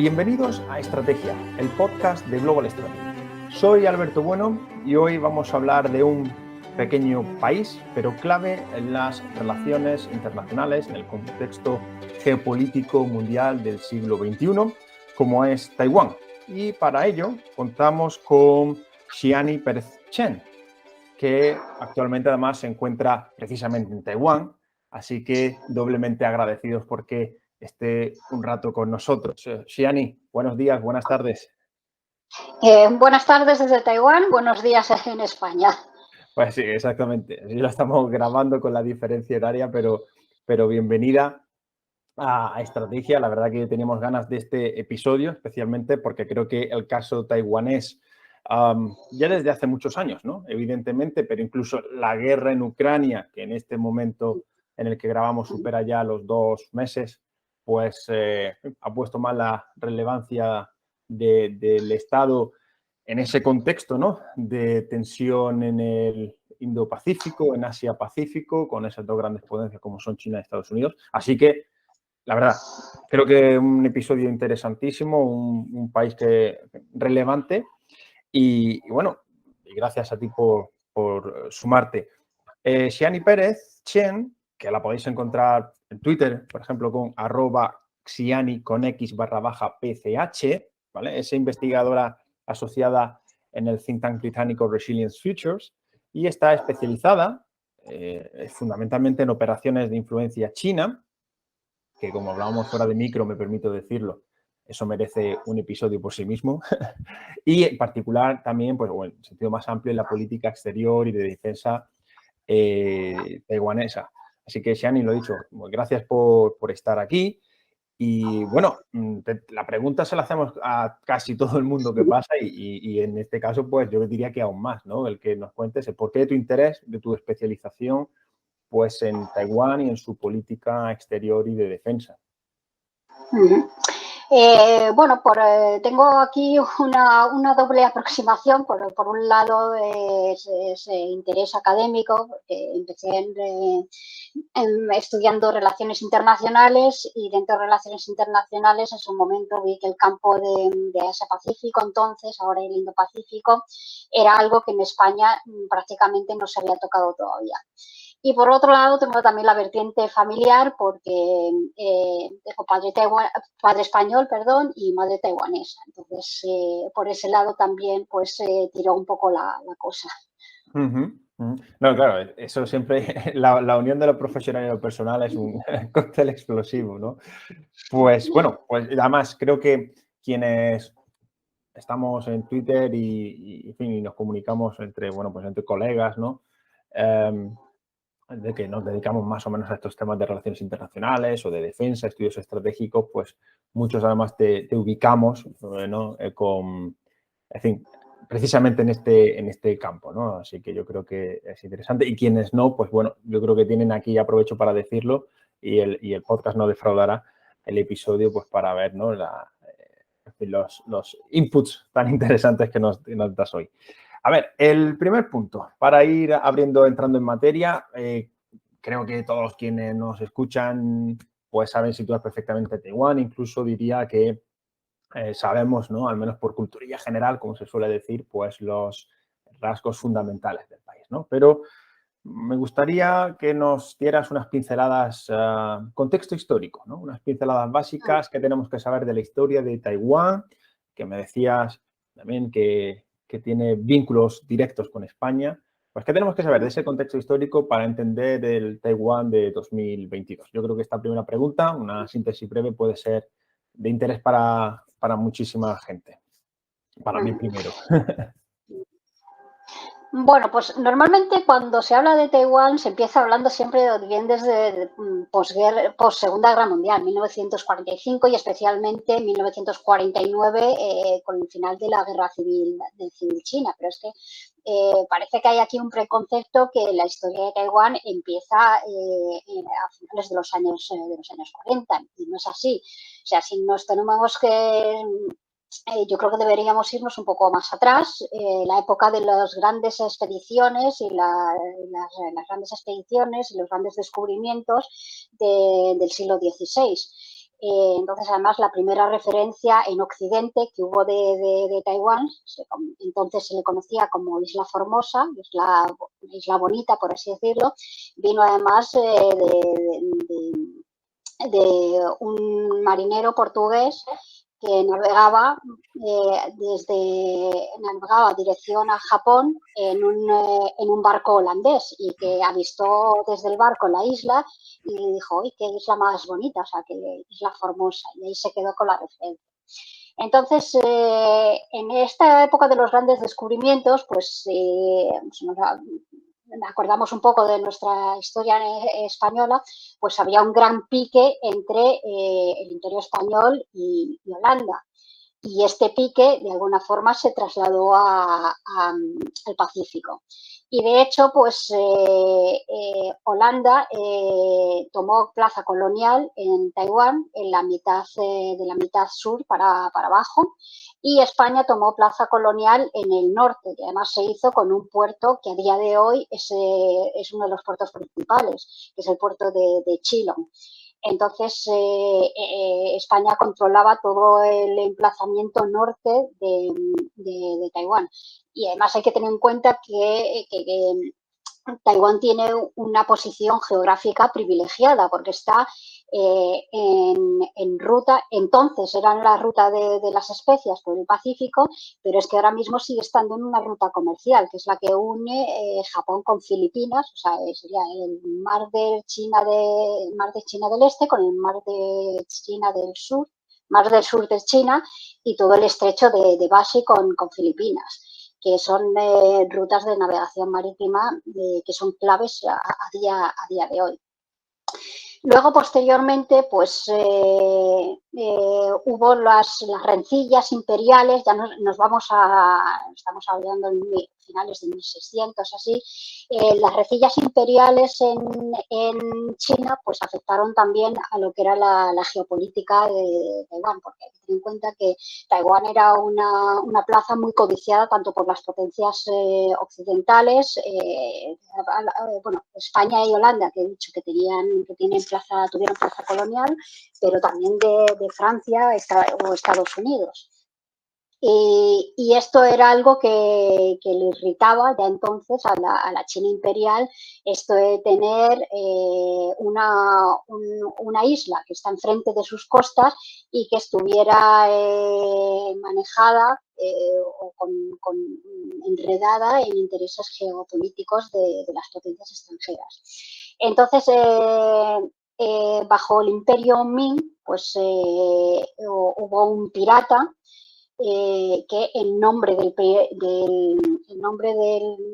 Bienvenidos a Estrategia, el podcast de Global Strategy. Soy Alberto Bueno y hoy vamos a hablar de un pequeño país, pero clave en las relaciones internacionales, en el contexto geopolítico mundial del siglo XXI, como es Taiwán. Y para ello contamos con Xiani Pérez Chen, que actualmente además se encuentra precisamente en Taiwán, así que doblemente agradecidos porque esté un rato con nosotros. Xiani, buenos días, buenas tardes. Buenas tardes desde Taiwán, buenos días en España. Pues sí, exactamente. Así lo estamos grabando con la diferencia horaria, pero bienvenida a Estrategia. La verdad que teníamos ganas de este episodio, especialmente porque creo que el caso taiwanés ya desde hace muchos años, ¿no? Evidentemente, pero incluso la guerra en Ucrania, que en este momento en el que grabamos supera ya los 2 meses, pues ha puesto más la relevancia del Estado en ese contexto, ¿no? De tensión en el Indo-Pacífico, en Asia-Pacífico, con esas dos grandes potencias como son China y Estados Unidos. Así que, la verdad, creo que un episodio interesantísimo, un país relevante y bueno, y gracias a ti por sumarte. Xiani Pérez Chen, que la podéis encontrar en Twitter, por ejemplo, con @Xiani con X_PCH, ¿vale? Es investigadora asociada en el think tank británico Resilience Futures y está especializada fundamentalmente en operaciones de influencia china, que como hablábamos fuera de micro, me permito decirlo, eso merece un episodio por sí mismo. Y en particular también, pues bueno, en sentido más amplio, en la política exterior y de defensa taiwanesa. Así que, Xiani, lo dicho, gracias por estar aquí. Y bueno, la pregunta se la hacemos a casi todo el mundo que pasa y en este caso, pues yo diría que aún más, ¿no? El que nos cuentes el porqué de tu interés, de tu especialización, pues en Taiwán y en su política exterior y de defensa. Tengo aquí una doble aproximación. Por un lado es interés académico, porque empecé estudiando relaciones internacionales y dentro de relaciones internacionales en su momento vi que el campo de Asia-Pacífico, entonces, ahora el Indo-Pacífico, era algo que en España prácticamente no se había tocado todavía. Y por otro lado tengo también la vertiente familiar porque tengo padre español, y madre taiwanesa. Entonces, por ese lado también pues tiró un poco la cosa. No, claro, eso siempre, la unión de lo profesional y lo personal es un cóctel explosivo, ¿no? Pues bueno, pues además creo que quienes estamos en Twitter en fin, y nos comunicamos entre, bueno, pues entre colegas, ¿no? De que nos dedicamos más o menos a estos temas de relaciones internacionales o de defensa, estudios estratégicos, pues muchos además te ubicamos, ¿no? En fin, precisamente en este campo, ¿no? Así que yo creo que es interesante. Y quienes no, pues bueno, yo creo que tienen aquí, aprovecho para decirlo, y el podcast no defraudará el episodio, pues para ver, ¿no? Los inputs tan interesantes que nos das hoy. A ver, el primer punto, para ir entrando en materia, creo que todos quienes nos escuchan pues saben situar perfectamente Taiwán, incluso diría que sabemos, ¿no? Al menos por culturilla general, como se suele decir, pues los rasgos fundamentales del país, ¿no? Pero me gustaría que nos dieras unas pinceladas, contexto histórico, ¿no? Unas pinceladas básicas que tenemos que saber de la historia de Taiwán, que me decías también que tiene vínculos directos con España. Pues, ¿qué tenemos que saber de ese contexto histórico para entender el Taiwán de 2022? Yo creo que esta primera pregunta, una síntesis breve, puede ser de interés para muchísima gente. Para mí primero. Bueno, pues normalmente cuando se habla de Taiwán se empieza hablando siempre bien desde post-Segunda Guerra Mundial, 1945 y especialmente 1949 con el final de la Guerra Civil China. Pero es que parece que hay aquí un preconcepto que la historia de Taiwán empieza a finales de los años 40 y no es así. O sea, si nos tenemos que... yo creo que deberíamos irnos un poco más atrás, la época de las grandes expediciones y las grandes expediciones y los grandes descubrimientos del siglo XVI. Entonces, además, la primera referencia en Occidente que hubo de Taiwán, entonces se le conocía como Isla Formosa, isla bonita, por así decirlo, vino además un marinero portugués que navegaba dirección a Japón en un barco holandés y que avistó desde el barco la isla y dijo, ¡uy, qué isla más bonita! O sea, qué isla Formosa. Y ahí se quedó con la referencia. Entonces, en esta época de los grandes descubrimientos, pues nos acordamos un poco de nuestra historia española, pues había un gran pique entre el Imperio Español y Holanda. Y este pique, de alguna forma, se trasladó al Pacífico. Y de hecho, pues Holanda tomó plaza colonial en Taiwán, en la mitad de la mitad sur para abajo, y España tomó plaza colonial en el norte, que además se hizo con un puerto que a día de hoy es uno de los puertos principales, que es el puerto de Chilon. Entonces, España controlaba todo el emplazamiento norte de Taiwán. Y además hay que tener en cuenta que Taiwán tiene una posición geográfica privilegiada porque está en ruta, entonces era la ruta de las especias por el Pacífico, pero es que ahora mismo sigue estando en una ruta comercial, que es la que une Japón con Filipinas, o sea, sería el mar de China del Este con el mar de China del Sur, mar del sur de China y todo el estrecho de Bashi con Filipinas, que son rutas de navegación marítima que son claves a día de hoy. Luego, posteriormente, pues hubo las rencillas imperiales, ya estamos hablando en finales de 1600, así, las rencillas imperiales en China pues afectaron también a lo que era la geopolítica de Taiwán, porque hay que tener en cuenta que Taiwán era una plaza muy codiciada tanto por las potencias occidentales, bueno, España y Holanda, que he dicho que tuvieron plaza colonial, pero también de Francia o Estados Unidos. Y esto era algo que le irritaba ya entonces a la China imperial, esto de tener una isla que está enfrente de sus costas y que estuviera manejada o enredada en intereses geopolíticos de las potencias extranjeras. Entonces, bajo el imperio Ming, pues hubo un pirata que en nombre del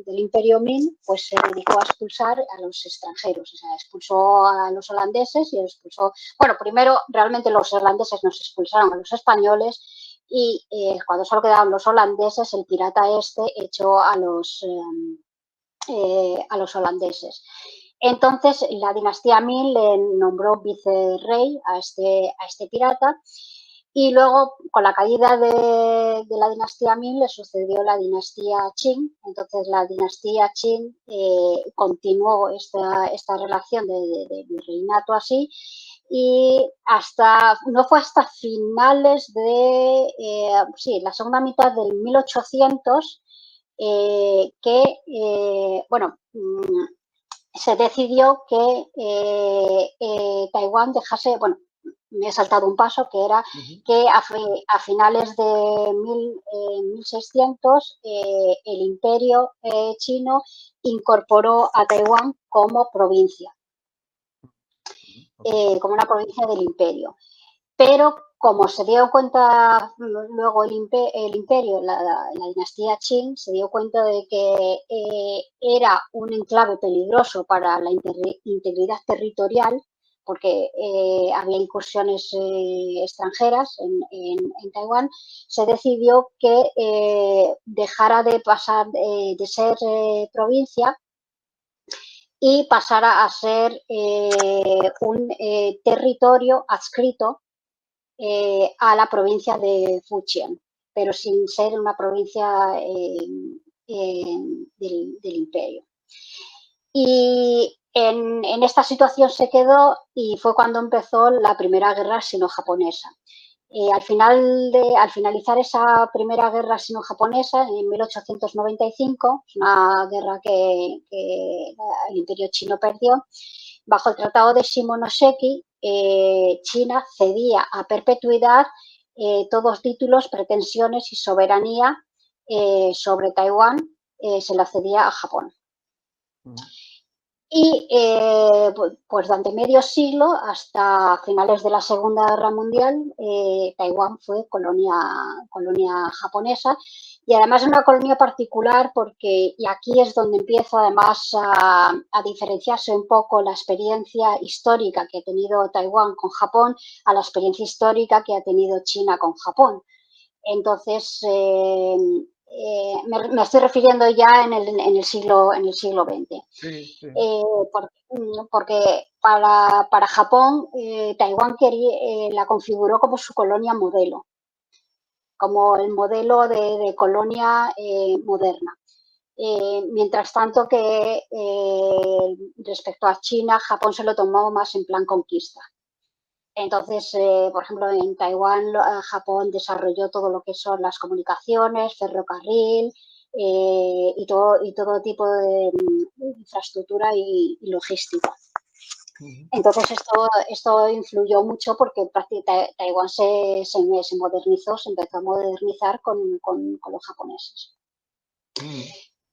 Imperio Ming pues se dedicó a expulsar a los extranjeros, o sea, expulsó a los holandeses y expulsó, bueno, primero realmente los holandeses nos expulsaron a los españoles y cuando solo quedaban los holandeses, el pirata este echó a los holandeses. Entonces, la dinastía Ming le nombró vicerrey a este pirata y luego, con la caída de la dinastía Ming, le sucedió la dinastía Qing. Entonces, la dinastía Qing continuó esta relación de virreinato así y no fue hasta finales la segunda mitad del 1800 bueno, se decidió que Taiwán dejase, bueno, me he saltado un paso, que era que a finales de 1600 el imperio chino incorporó a Taiwán como provincia, como una provincia del imperio. Pero como se dio cuenta luego el imperio, la dinastía Qing, se dio cuenta de que era un enclave peligroso para la integridad territorial, porque había incursiones extranjeras en Taiwán, se decidió que dejara de pasar de ser provincia y pasara a ser un territorio adscrito a la provincia de Fujian, pero sin ser una provincia del imperio. Y En esta situación se quedó y fue cuando empezó la primera guerra sino-japonesa. Al finalizar esa primera guerra sino-japonesa, en 1895, una guerra que el imperio chino perdió, bajo el Tratado de Shimonoseki, China cedía a perpetuidad todos títulos, pretensiones y soberanía sobre Taiwán, se la cedía a Japón. Y pues durante medio siglo, hasta finales de la Segunda Guerra Mundial, Taiwán fue colonia japonesa, y además es una colonia particular porque, y aquí es donde empieza además a diferenciarse un poco la experiencia histórica que ha tenido Taiwán con Japón a la experiencia histórica que ha tenido China con Japón. Entonces, me estoy refiriendo ya en el siglo XX. Sí, sí. Porque para Japón, Taiwán la configuró como su colonia modelo, como el modelo de colonia moderna. Mientras tanto que respecto a China, Japón se lo tomó más en plan conquista. Entonces, por ejemplo, en Taiwán, Japón desarrolló todo lo que son las comunicaciones, ferrocarril y todo tipo de infraestructura y logística. Entonces, esto influyó mucho porque Taiwán se modernizó, se empezó a modernizar con los japoneses.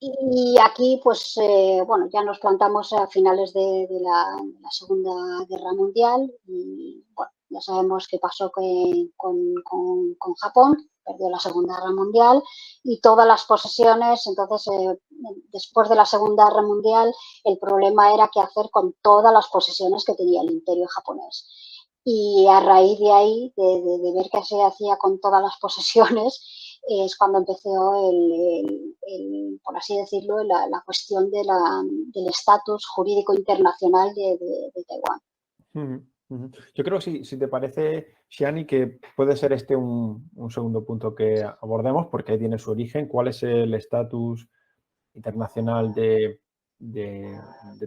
Y aquí, pues, bueno, ya nos plantamos a finales de la Segunda Guerra Mundial y, bueno, ya sabemos qué pasó con Japón, perdió la Segunda Guerra Mundial y todas las posesiones. Entonces, después de la Segunda Guerra Mundial, el problema era qué hacer con todas las posesiones que tenía el Imperio japonés. Y a raíz de ahí, de ver qué se hacía con todas las posesiones, es cuando empezó por así decirlo, la cuestión del estatus jurídico internacional de Taiwán. Yo creo, si te parece, Xiani, que puede ser este un segundo punto que abordemos, porque ahí tiene su origen. ¿Cuál es el estatus internacional de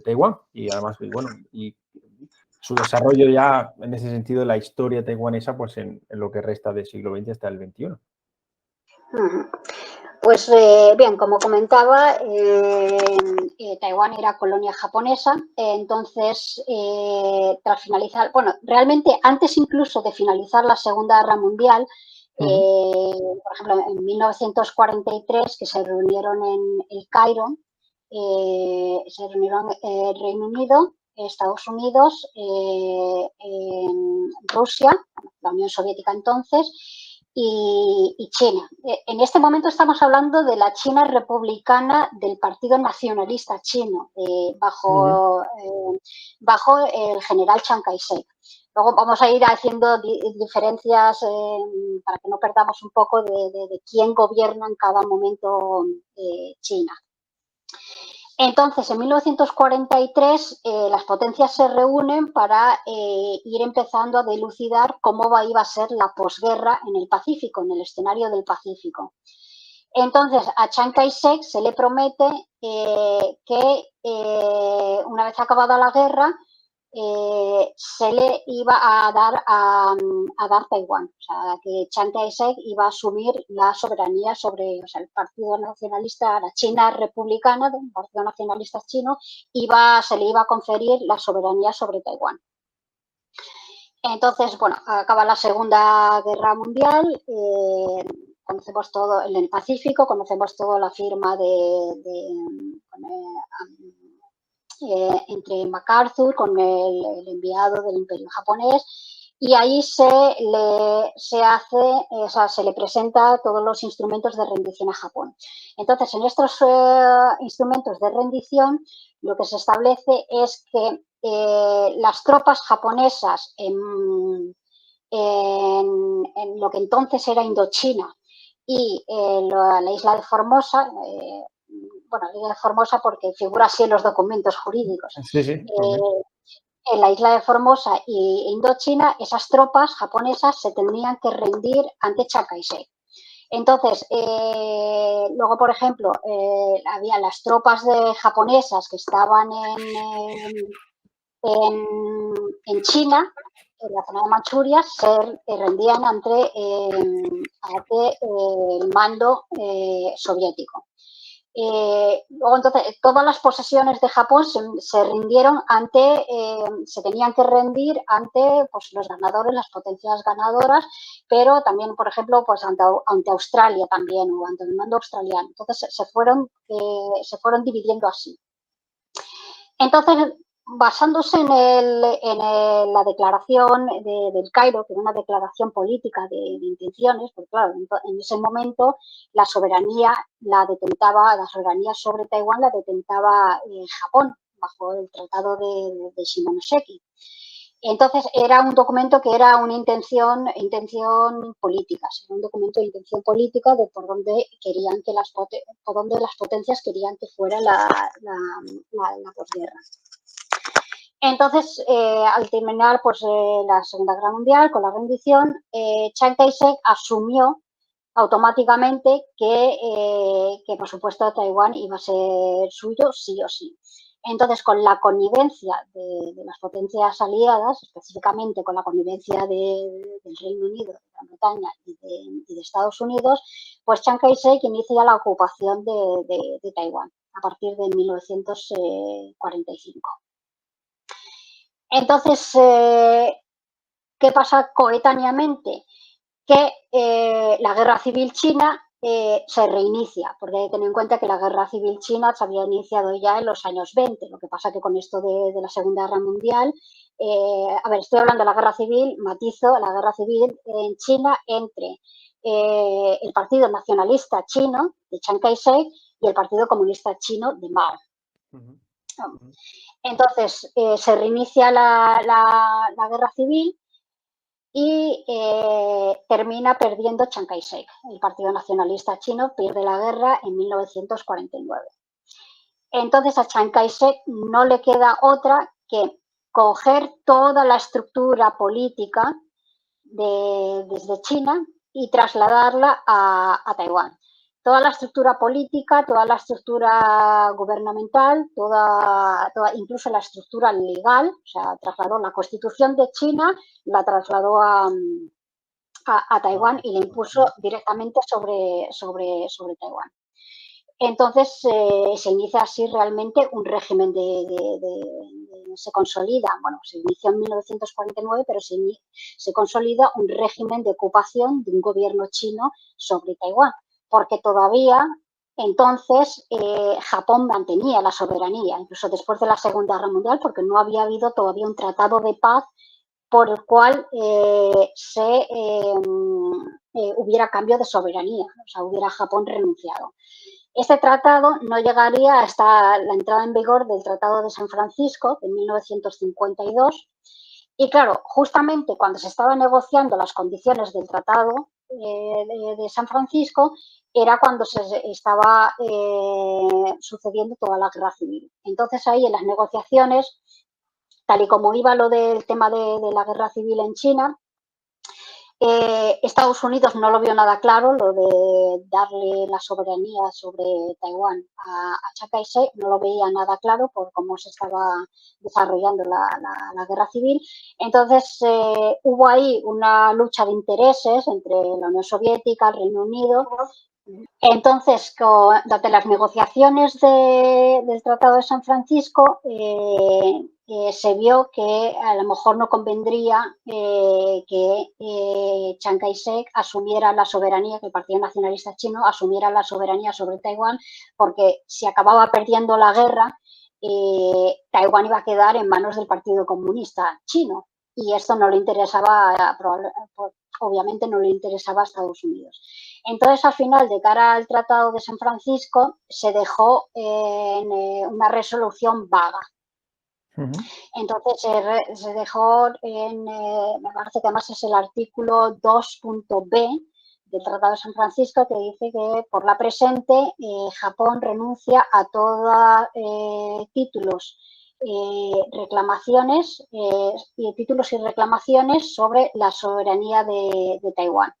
Taiwán? Y además, bueno, y su desarrollo ya, en ese sentido, la historia taiwanesa, pues en lo que resta del siglo XX hasta el XXI. Pues bien, como comentaba, Taiwán era colonia japonesa, entonces tras finalizar, bueno, realmente antes incluso de finalizar la Segunda Guerra Mundial, por ejemplo, en 1943, que se reunieron en El Cairo, se reunieron Reino Unido, Estados Unidos, Rusia, la Unión Soviética entonces, y China. En este momento estamos hablando de la China republicana del Partido Nacionalista Chino, bajo el general Chiang Kai-shek. Luego vamos a ir haciendo diferencias para que no perdamos un poco de quién gobierna en cada momento China. Entonces, en 1943, las potencias se reúnen para ir empezando a dilucidar cómo iba a ser la posguerra en el Pacífico, en el escenario del Pacífico. Entonces, a Chiang Kai-shek se le promete que una vez acabada la guerra, se le iba a dar Taiwán. O sea, que Chiang Kai-shek iba a asumir la soberanía sobre, o sea, el Partido Nacionalista, la China republicana, el Partido Nacionalista Chino, se le iba a conferir la soberanía sobre Taiwán. Entonces, bueno, acaba la Segunda Guerra Mundial, conocemos todo en el Pacífico, conocemos todo la firma entre MacArthur con el enviado del Imperio japonés, y ahí se le presenta todos los instrumentos de rendición a Japón. Entonces, en estos instrumentos de rendición, lo que se establece es que las tropas japonesas en lo que entonces era Indochina y la isla de Formosa, bueno, la isla de Formosa porque figura así en los documentos jurídicos. Sí, sí. En la isla de Formosa e Indochina, esas tropas japonesas se tendrían que rendir ante Chiang Kai-shek. Entonces, luego, por ejemplo, había las tropas japonesas que estaban en China, en la zona de Manchuria, se rendían ante el mando soviético. Luego, entonces, todas las posesiones de Japón se rindieron se tenían que rendir ante pues, los ganadores, las potencias ganadoras, pero también, por ejemplo, pues ante Australia también, o ante el mando australiano. Entonces, se fueron dividiendo así. Entonces, basándose la declaración del Cairo, que era una declaración política de intenciones, porque claro, en ese momento la soberanía sobre Taiwán la detentaba Japón bajo el Tratado de Shimonoseki. Entonces, era un documento que era una intención política, era un documento de intención política de por dónde las potencias querían que fuera la posguerra. Entonces, al terminar pues, la Segunda Guerra Mundial, con la rendición, Chiang Kai-shek asumió automáticamente que, por supuesto, Taiwán iba a ser suyo sí o sí. Entonces, con la connivencia de las potencias aliadas, específicamente con la connivencia del Reino Unido, de Gran Bretaña y de Estados Unidos, pues Chiang Kai-shek inicia la ocupación de Taiwán a partir de 1945. Entonces, ¿qué pasa coetáneamente? Que la guerra civil china se reinicia, porque hay que tener en cuenta que la guerra civil china se había iniciado ya en los años 20, lo que pasa que con esto de la Segunda Guerra Mundial, estoy hablando de la guerra civil, matizo, la guerra civil en China entre el Partido Nacionalista Chino de Chiang Kai-shek y el Partido Comunista Chino de Mao. Entonces, se reinicia la guerra civil y termina perdiendo Chiang Kai-shek. El Partido Nacionalista Chino pierde la guerra en 1949. Entonces, a Chiang Kai-shek no le queda otra que coger toda la estructura política desde China y trasladarla a Taiwán. Toda la estructura política, toda la estructura gubernamental, incluso la estructura legal, o sea, trasladó la Constitución de China, la trasladó a Taiwán y la impuso directamente sobre Taiwán. Entonces se inicia así realmente un régimen se consolida, bueno, se inició en 1949, pero se consolida un régimen de ocupación de un gobierno chino sobre Taiwán, porque todavía entonces Japón mantenía la soberanía, incluso después de la Segunda Guerra Mundial, porque no había habido todavía un tratado de paz por el cual hubiera cambio de soberanía, o sea, hubiera Japón renunciado. Este tratado no llegaría hasta la entrada en vigor del Tratado de San Francisco en 1952 y claro, justamente cuando se estaban negociando las condiciones del Tratado de San Francisco era cuando se estaba sucediendo toda la guerra civil. Entonces ahí en las negociaciones, tal y como iba lo del tema de la guerra civil en China, Estados Unidos no lo vio nada claro, lo de darle la soberanía sobre Taiwán a Chiang Kai-shek, no lo veía nada claro por cómo se estaba desarrollando la guerra civil. Entonces hubo ahí una lucha de intereses entre la Unión Soviética, el Reino Unido. Entonces, durante las negociaciones del Tratado de San Francisco, se vio que a lo mejor no convendría que Chiang Kai-shek asumiera la soberanía, que el Partido Nacionalista Chino asumiera la soberanía sobre Taiwán, porque si acababa perdiendo la guerra, Taiwán iba a quedar en manos del Partido Comunista Chino. Y esto no le interesaba, obviamente no le interesaba a Estados Unidos. Entonces, al final, de cara al Tratado de San Francisco, se dejó en una resolución vaga. Entonces, se dejó me parece que además es el artículo 2.b del Tratado de San Francisco, que dice que por la presente Japón renuncia a todos títulos títulos y reclamaciones sobre la soberanía de Taiwán.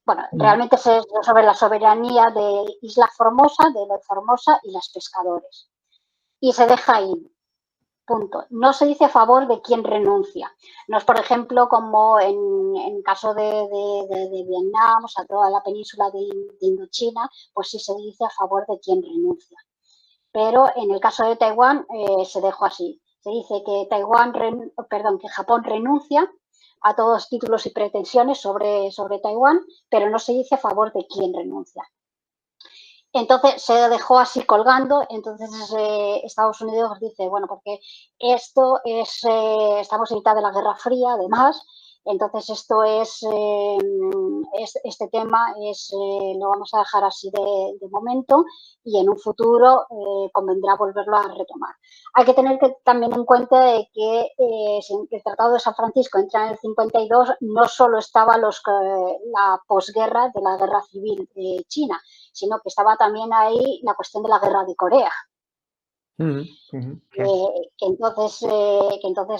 bueno, realmente es sobre la soberanía de Isla Formosa, de la Formosa y los pescadores. Y se deja ahí. Punto. No se dice a favor de quien renuncia. No es, por ejemplo, como en caso de Vietnam, o sea, toda la península de Indochina, pues sí se dice a favor de quien renuncia. Pero en el caso de Taiwán se dejó así. Se dice que que Japón renuncia a todos los títulos y pretensiones sobre Taiwán, pero no se dice a favor de quién renuncia. Entonces se dejó así colgando, entonces Estados Unidos dice, bueno, porque esto es, estamos en mitad de la Guerra Fría, además, entonces esto este tema lo vamos a dejar así de momento y en un futuro convendrá volverlo a retomar. Hay que tener también en cuenta de que el Tratado de San Francisco entra en el 52, no solo estaba la posguerra de la Guerra Civil China, sino que estaba también ahí la cuestión de la guerra de Corea. Que entonces,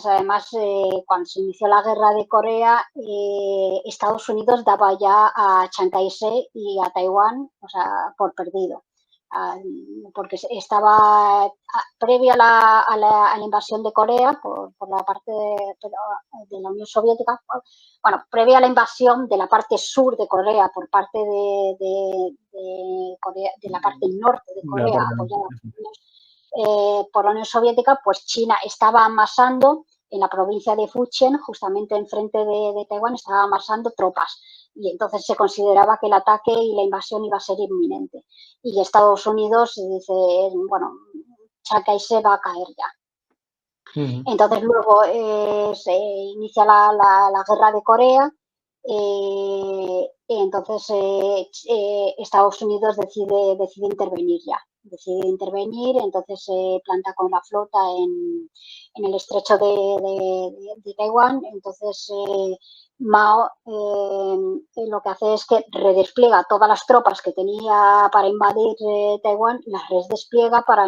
además, cuando se inició la guerra de Corea, Estados Unidos daba ya a Chiang Kai-shek y a Taiwán, o sea, por perdido. Porque estaba previa a la invasión de Corea por la parte de la Unión Soviética, bueno, previa a la invasión de la parte sur de Corea por parte Corea, de la parte norte de Corea, apoyada por la Unión Soviética, pues China estaba amasando en la provincia de Fujian, justamente enfrente de Taiwán, estaba amasando tropas. Y entonces se consideraba que el ataque y la invasión iba a ser inminente. Y Estados Unidos dice, bueno, Chiang Kai-shek va a caer ya. Entonces luego se inicia la guerra de Corea. Entonces Estados Unidos decide intervenir ya. Decide intervenir, entonces se planta con la flota en el estrecho de Taiwán. Entonces Mao lo que hace es que redespliega todas las tropas que tenía para invadir Taiwán, las redespliega para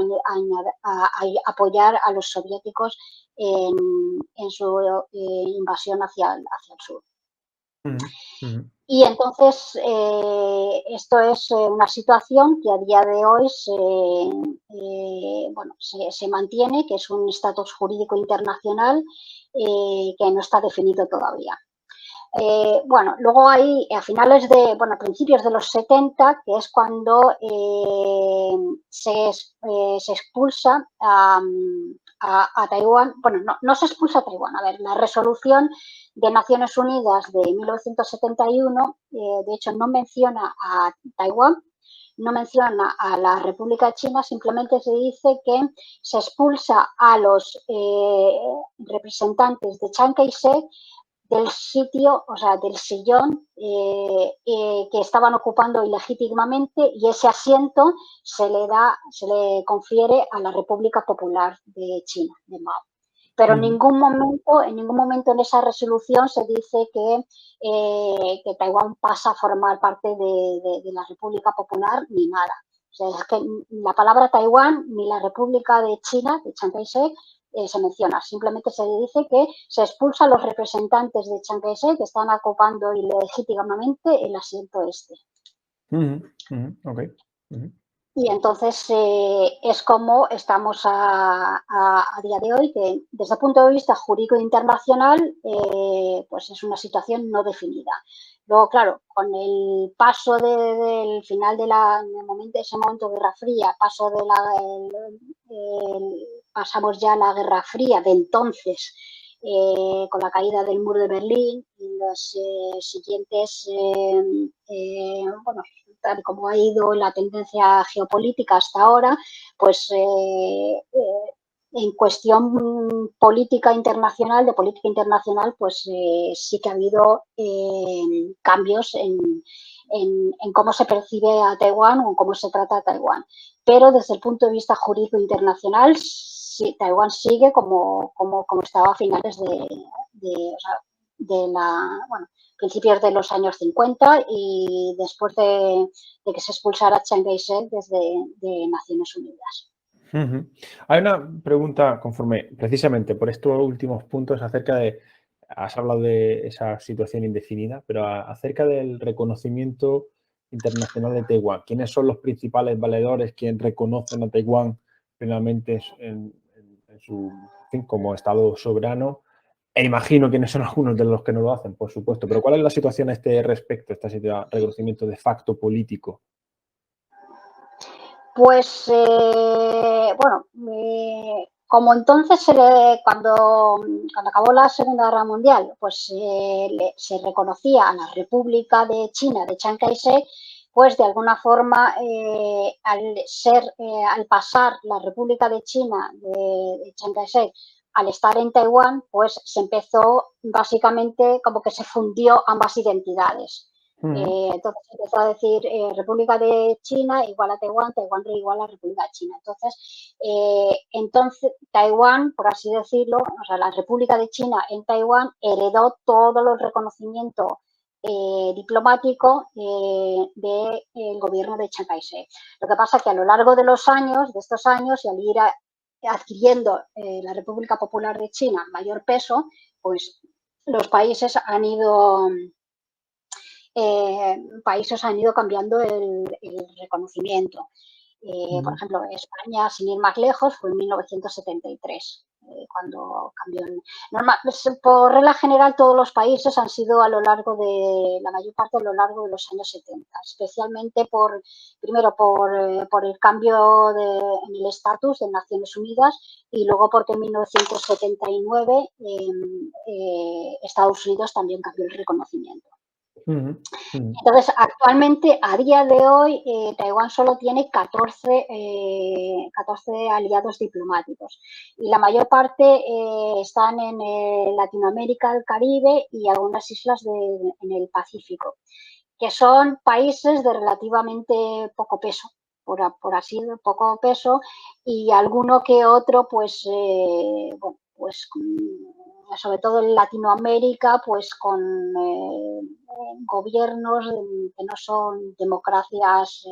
apoyar a los soviéticos en su invasión hacia el sur. Y entonces esto es una situación que a día de hoy se mantiene, que es un estatus jurídico internacional que no está definido todavía. Luego hay a principios de los 70, que es cuando se expulsa a Taiwán. Bueno, no se expulsa a Taiwán. A ver, la resolución de Naciones Unidas de 1971, de hecho, no menciona a Taiwán, no menciona a la República China, simplemente se dice que se expulsa a los representantes de Chiang Kai-shek del sitio, o sea, del sillón que estaban ocupando ilegítimamente, y ese asiento se le confiere a la República Popular de China, de Mao. Pero en ningún momento en esa resolución se dice que Taiwán pasa a formar parte de la República Popular ni nada. O sea, es que la palabra Taiwán ni la República de China, de Chiang Kai-shek, se menciona. Simplemente se dice que se expulsa a los representantes de Chiang Kai-shek que están ocupando ilegítimamente el asiento este. Okay. Y entonces es como estamos a día de hoy, que desde el punto de vista jurídico internacional pues es una situación no definida. Luego, claro, con el paso del final de ese momento de Guerra Fría, pasamos ya a la Guerra Fría de entonces, con la caída del muro de Berlín y los siguientes, tal como ha ido la tendencia geopolítica hasta ahora, pues en cuestión política internacional, pues sí que ha habido cambios en cómo se percibe a Taiwán o en cómo se trata a Taiwán. Pero desde el punto de vista jurídico internacional, sí, Taiwán sigue como estaba a finales principios de los años 50 y después de que se expulsara Chiang Kai-shek de Naciones Unidas. Hay una pregunta conforme, precisamente por estos últimos puntos, acerca de has hablado de esa situación indefinida, pero acerca del reconocimiento internacional de Taiwán, ¿quiénes son los principales valedores que reconocen a Taiwán plenamente en su, en fin, como Estado soberano? E imagino quiénes son algunos de los que no lo hacen, por supuesto, pero ¿cuál es la situación a este respecto, este reconocimiento de facto político? Pues, bueno, como entonces, cuando acabó la Segunda Guerra Mundial, pues se reconocía a la República de China de Chiang Kai-shek, pues de alguna forma, al pasar la República de China de Chiang Kai-shek al estar en Taiwán, pues se empezó básicamente como que se fundió ambas identidades. Ujú, Entonces empezó a decir República de China igual a Taiwán, Taiwán igual a República de China. Entonces Taiwán, por así decirlo, o sea, la República de China en Taiwán heredó todos los reconocimientos diplomático del gobierno de Chiang Kai-shek. Lo que pasa es que a lo largo de estos años, y al ir adquiriendo la República Popular de China mayor peso, pues los países han ido cambiando el reconocimiento. Por ujú. ejemplo, España, sin ir más lejos, fue en 1973, cuando cambió. Por regla general, todos los países han sido la mayor parte a lo largo de los años 70, especialmente primero por el cambio en el estatus de Naciones Unidas y luego porque en 1979 Estados Unidos también cambió el reconocimiento. Ujú, ujú, Entonces, actualmente, a día de hoy, Taiwán solo tiene 14 aliados diplomáticos y la mayor parte están en Latinoamérica, el Caribe y algunas islas en el Pacífico, que son países de relativamente poco peso, por así decirlo, poco peso, y alguno que otro, pues, bueno, pues sobre todo en Latinoamérica, pues con gobiernos que no son democracias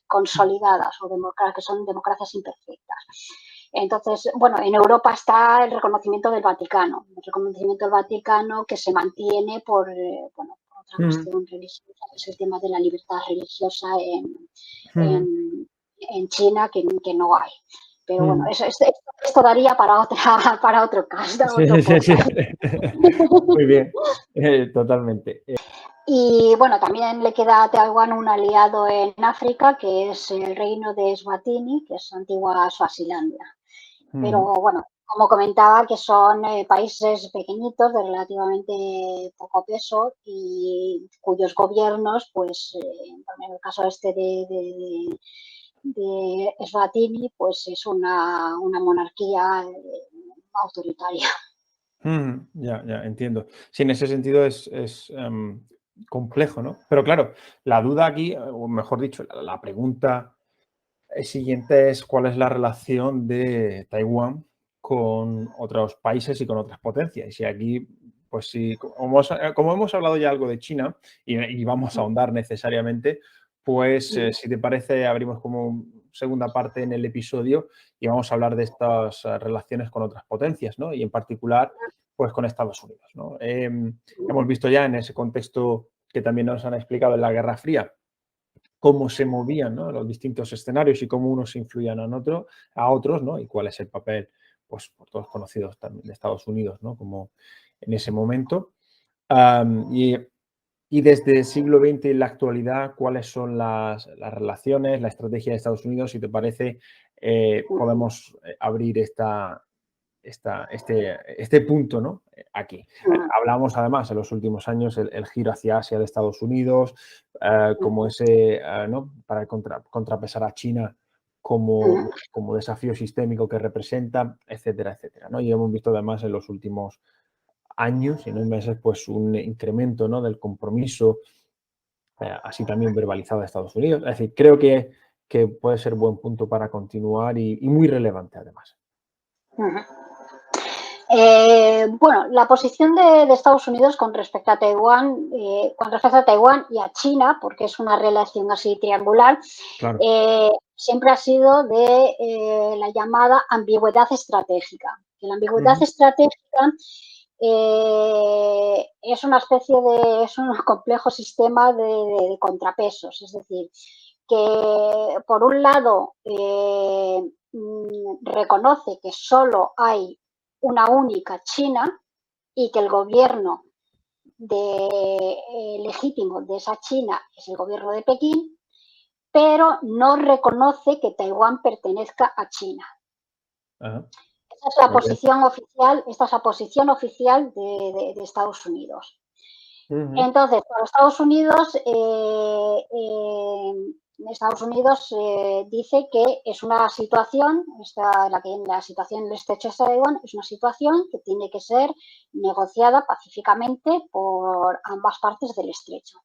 consolidadas o que son democracias imperfectas. Entonces, bueno, en Europa está el reconocimiento del Vaticano, que se mantiene bueno, por otra ujú, cuestión religiosa, que es el tema de la libertad religiosa ujú, en, en China, que no hay. Pero bueno, ujú. esto daría para otro caso, Sí, otro sí, sí. podcast. Muy bien, totalmente. Y bueno, también le queda a Taiwán un aliado en África, que es el reino de Eswatini, que es antigua Suazilandia. Pero Ujú, bueno, como comentaba, que son países pequeñitos de relativamente poco peso y cuyos gobiernos, pues en el caso este de Eswatini, pues es una monarquía autoritaria. ujú, ya, ya, entiendo. Sí, en ese sentido es complejo, ¿no? Pero claro, la duda aquí, o mejor dicho, la pregunta siguiente es cuál es la relación de Taiwán con otros países y con otras potencias. Y si aquí, pues sí, como hemos hablado ya algo de China y vamos a ahondar necesariamente, pues si te parece, abrimos como segunda parte en el episodio y vamos a hablar de estas relaciones con otras potencias, ¿no? Y en particular, pues con Estados Unidos, ¿no? Hemos visto ya en ese contexto que también nos han explicado en la Guerra Fría, cómo se movían, ¿no?, los distintos escenarios y cómo unos influían a otros, ¿no? Y cuál es el papel, pues por todos conocidos también de Estados Unidos, ¿no? Como en ese momento. Am, y, y desde el siglo XX y la actualidad, ¿cuáles son las relaciones, la estrategia de Estados Unidos? Si te parece, podemos abrir este punto, ¿no? Aquí. Hablamos además en los últimos años el giro hacia Asia de Estados Unidos, como ese, ¿no? Para contrapesar a China como desafío sistémico que representa, etcétera, etcétera, ¿no? Y hemos visto además en los últimos años y no meses, pues un incremento, ¿no?, del compromiso, así también verbalizado de Estados Unidos. Es decir, creo que puede ser buen punto para continuar y muy relevante además. Bueno, la posición de Estados Unidos con respecto a Taiwán, y a China, porque es una relación así triangular, Claro. siempre ha sido de la llamada ambigüedad estratégica. Que la ambigüedad Ujú, estratégica es una especie de, es un complejo sistema de contrapesos, es decir, que por un lado reconoce que solo hay una única China y que el gobierno legítimo de esa China es el gobierno de Pekín, pero no reconoce que Taiwán pertenezca a China. Ajá. Esta es la Ok. posición oficial, esta es la posición oficial de Estados Unidos. Ujú. Entonces, para Estados Unidos dice que es una situación, la situación en el estrecho de Taiwán es una situación que tiene que ser negociada pacíficamente por ambas partes del estrecho.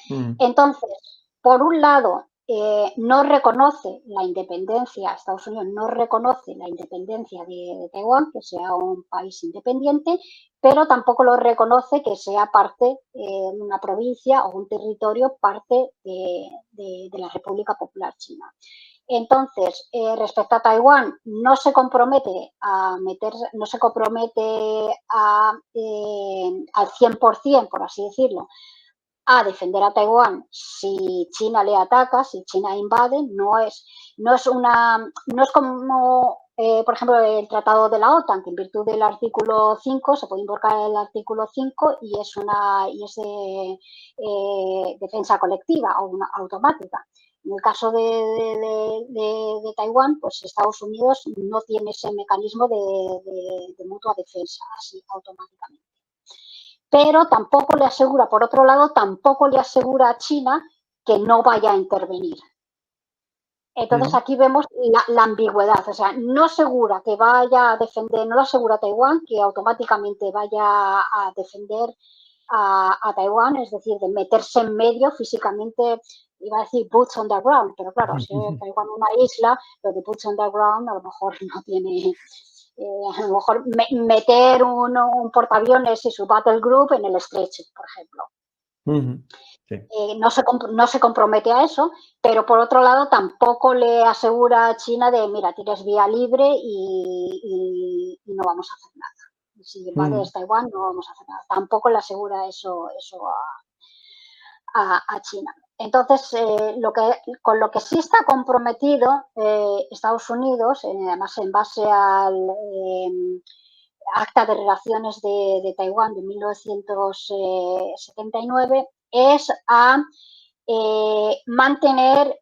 Ujú. Entonces, por un lado, no reconoce la independencia, Estados Unidos no reconoce la independencia de Taiwán, que sea un país independiente, pero tampoco lo reconoce que sea parte de una provincia o un territorio parte de la República Popular China. Entonces, respecto a Taiwán, no se compromete no se compromete al 100%, por así decirlo, a defender a Taiwán si China le ataca, si China invade, no es como, por ejemplo, el tratado de la OTAN, que en virtud del artículo 5 se puede invocar el artículo 5 y es defensa colectiva o una automática. En el caso de Taiwán, pues Estados Unidos no tiene ese mecanismo de mutua defensa así automáticamente, pero tampoco le asegura, por otro lado, tampoco le asegura a China que no vaya a intervenir. Entonces Ujú. aquí vemos la ambigüedad, o sea, no asegura que vaya a defender, no lo asegura a Taiwán que automáticamente vaya a defender a Taiwán, es decir, de meterse en medio físicamente, iba a decir boots on the ground, pero claro, si Taiwán es una isla, lo de boots on the ground a lo mejor no tiene, a lo mejor meter un portaaviones y su battle group en el estrecho, por ejemplo. Ujú. Sí. No se compromete a eso, pero por otro lado tampoco le asegura a China de, mira, tienes vía libre y no vamos a hacer nada. Si Ujú. invades Taiwán no vamos a hacer nada. Tampoco le asegura eso a China. Entonces, con lo que sí está comprometido Estados Unidos, además en base al Acta de Relaciones de Taiwán de 1979, es a mantener,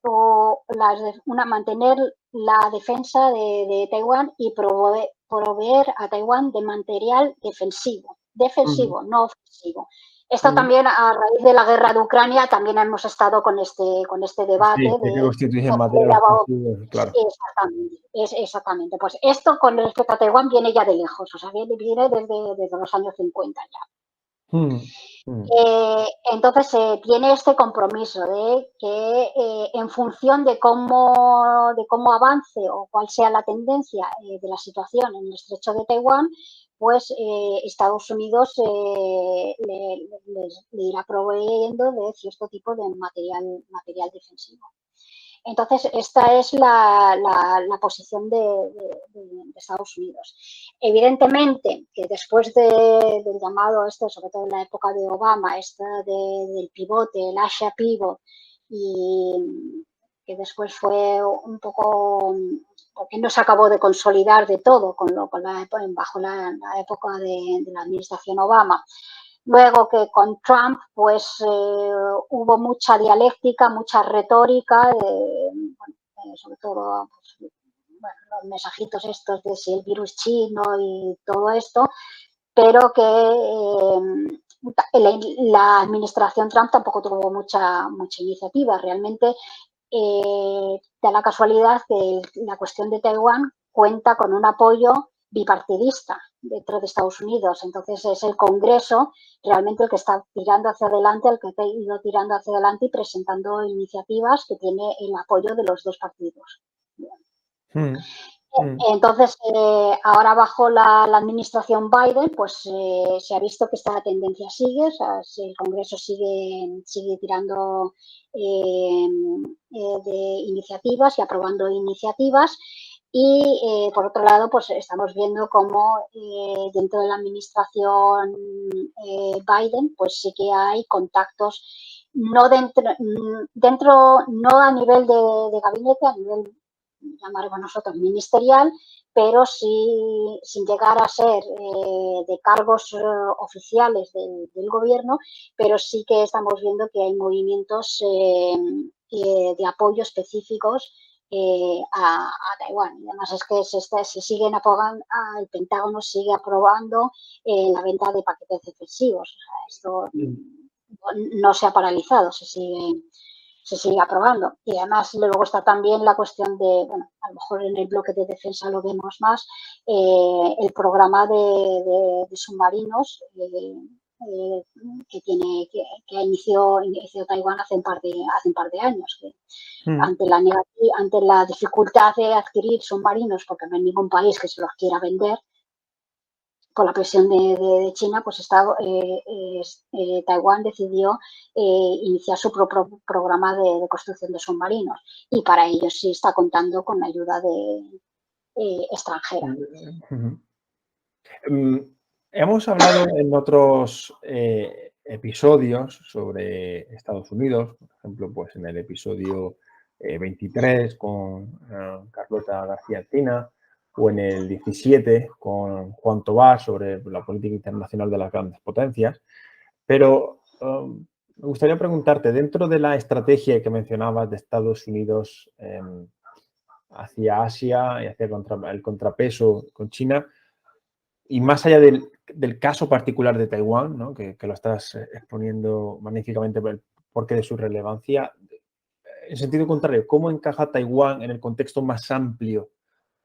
mantener la defensa de Taiwán y proveer a Taiwán de material Ujú. defensivo, no ofensivo. Esto Ujú. también, a raíz de la guerra de Ucrania, también hemos estado con este debate Sí, que de constituye material ofensivo, claro. exactamente. Pues esto con respecto a Taiwán viene ya de lejos, o sea, viene desde los años 50 ya. Ujú. Ujú. Entonces tiene este compromiso de que en función de cómo avance o cuál sea la tendencia de la situación en el estrecho de Taiwán, pues Estados Unidos le irá proveyendo de cierto tipo de material defensivo. Entonces, esta es la posición de Estados Unidos. Evidentemente, que después del llamado, sobre todo en la época de Obama, del pivote, el Asia Pivot, y que después fue un poco, porque no se acabó de consolidar de todo bajo la época de la administración Obama. Luego que con Trump pues hubo mucha dialéctica, mucha retórica, sobre todo pues, bueno, los mensajitos estos de si el virus chino y todo esto, pero que la administración Trump tampoco tuvo mucha iniciativa. Realmente da la casualidad que la cuestión de Taiwán cuenta con un apoyo bipartidista dentro de Estados Unidos. Entonces es el Congreso realmente el que está tirando hacia adelante, el que ha ido tirando hacia adelante y presentando iniciativas que tiene el apoyo de los dos partidos. Ujú. Ujú. Entonces, ahora bajo la administración Biden, pues se ha visto que esta tendencia sigue, o sea, el Congreso sigue tirando de iniciativas y aprobando iniciativas Y por otro lado, pues estamos viendo cómo dentro de la administración Biden, pues sí que hay contactos, no no a nivel de gabinete, a nivel, llamaremos nosotros, ministerial, pero sí sin llegar a ser de cargos oficiales del gobierno, pero sí que estamos viendo que hay movimientos de apoyo específicos a Taiwán. Y además es que se siguen aprobando, el Pentágono sigue aprobando la venta de paquetes defensivos. O sea, esto no se ha paralizado, se sigue aprobando. Y además luego está también la cuestión de, bueno, a lo mejor en el bloque de defensa lo vemos más, el programa de submarinos que inició Taiwán hace un par de años. Que ante la dificultad de adquirir submarinos, porque no hay ningún país que se los quiera vender, por la presión de China, pues Taiwán decidió iniciar su propio programa de construcción de submarinos y para ello sí está contando con ayuda extranjera. Hemos hablado en otros episodios sobre Estados Unidos, por ejemplo, pues en el episodio 23 con Carlota García Alcina o en el 17 con Juan Tobar sobre la política internacional de las grandes potencias. Pero me gustaría preguntarte, dentro de la estrategia que mencionabas de Estados Unidos hacia Asia y hacia el contrapeso con China, y más allá del caso particular de Taiwán, ¿no? que lo estás exponiendo magníficamente por el porqué de su relevancia, en sentido contrario, ¿cómo encaja Taiwán en el contexto más amplio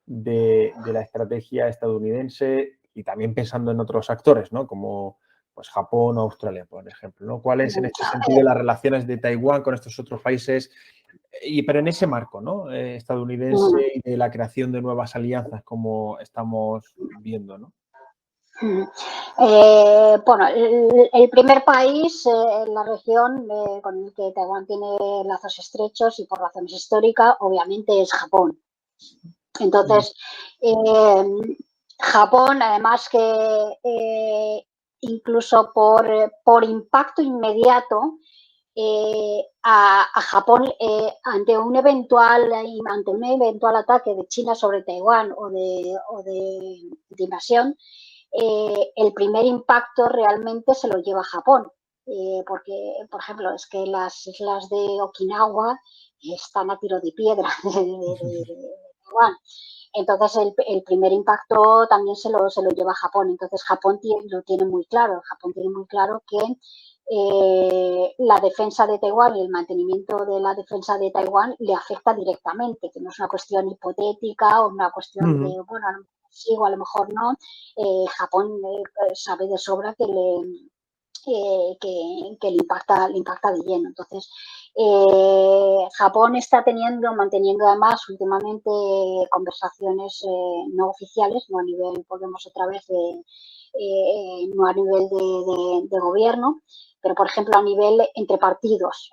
de la estrategia estadounidense y también pensando en otros actores, ¿no? Como pues, Japón o Australia, por ejemplo, ¿no? ¿Cuáles en este sentido las relaciones de Taiwán con estos otros países? Pero en ese marco, ¿no? Estadounidense y de la creación de nuevas alianzas como estamos viendo, ¿no? Bueno, el primer país en la región con el que Taiwán tiene lazos estrechos y por razones históricas, obviamente, es Japón. Entonces, Japón, además que incluso por impacto inmediato, a Japón ante un eventual ataque de China sobre Taiwán o de invasión, el primer impacto realmente se lo lleva Japón. Porque, por ejemplo, es que las islas de Okinawa están a tiro de piedra de Taiwán. Entonces, el primer impacto también se lo lleva Japón. Entonces, Japón lo tiene muy claro. Japón tiene muy claro que la defensa de Taiwán y el mantenimiento de la defensa de Taiwán le afecta directamente, que no es una cuestión hipotética o una cuestión de, bueno, a lo mejor sí o a lo mejor no. Japón sabe de sobra que le impacta de lleno. Entonces, Japón está manteniendo además últimamente conversaciones no oficiales, no a nivel, volvemos otra vez, no a nivel de gobierno, pero por ejemplo a nivel entre partidos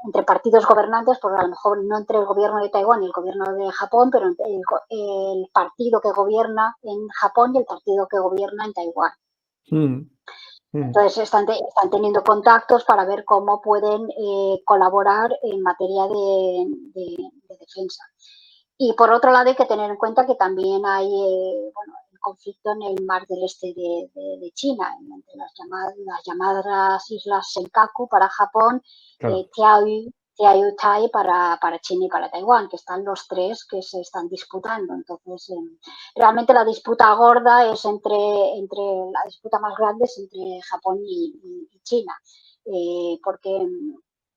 gobernantes, porque a lo mejor no entre el gobierno de Taiwán y el gobierno de Japón, pero entre el partido que gobierna en Japón y el partido que gobierna en Taiwán. Entonces están teniendo contactos para ver cómo pueden colaborar en materia de defensa. Y por otro lado hay que tener en cuenta que también hay el conflicto en el mar del este de China, entre las llamadas islas Senkaku para Japón, Diaoyutai para China y para Taiwán, que están los tres que se están disputando. Entonces, realmente la disputa gorda es la disputa más grande es entre Japón y China, porque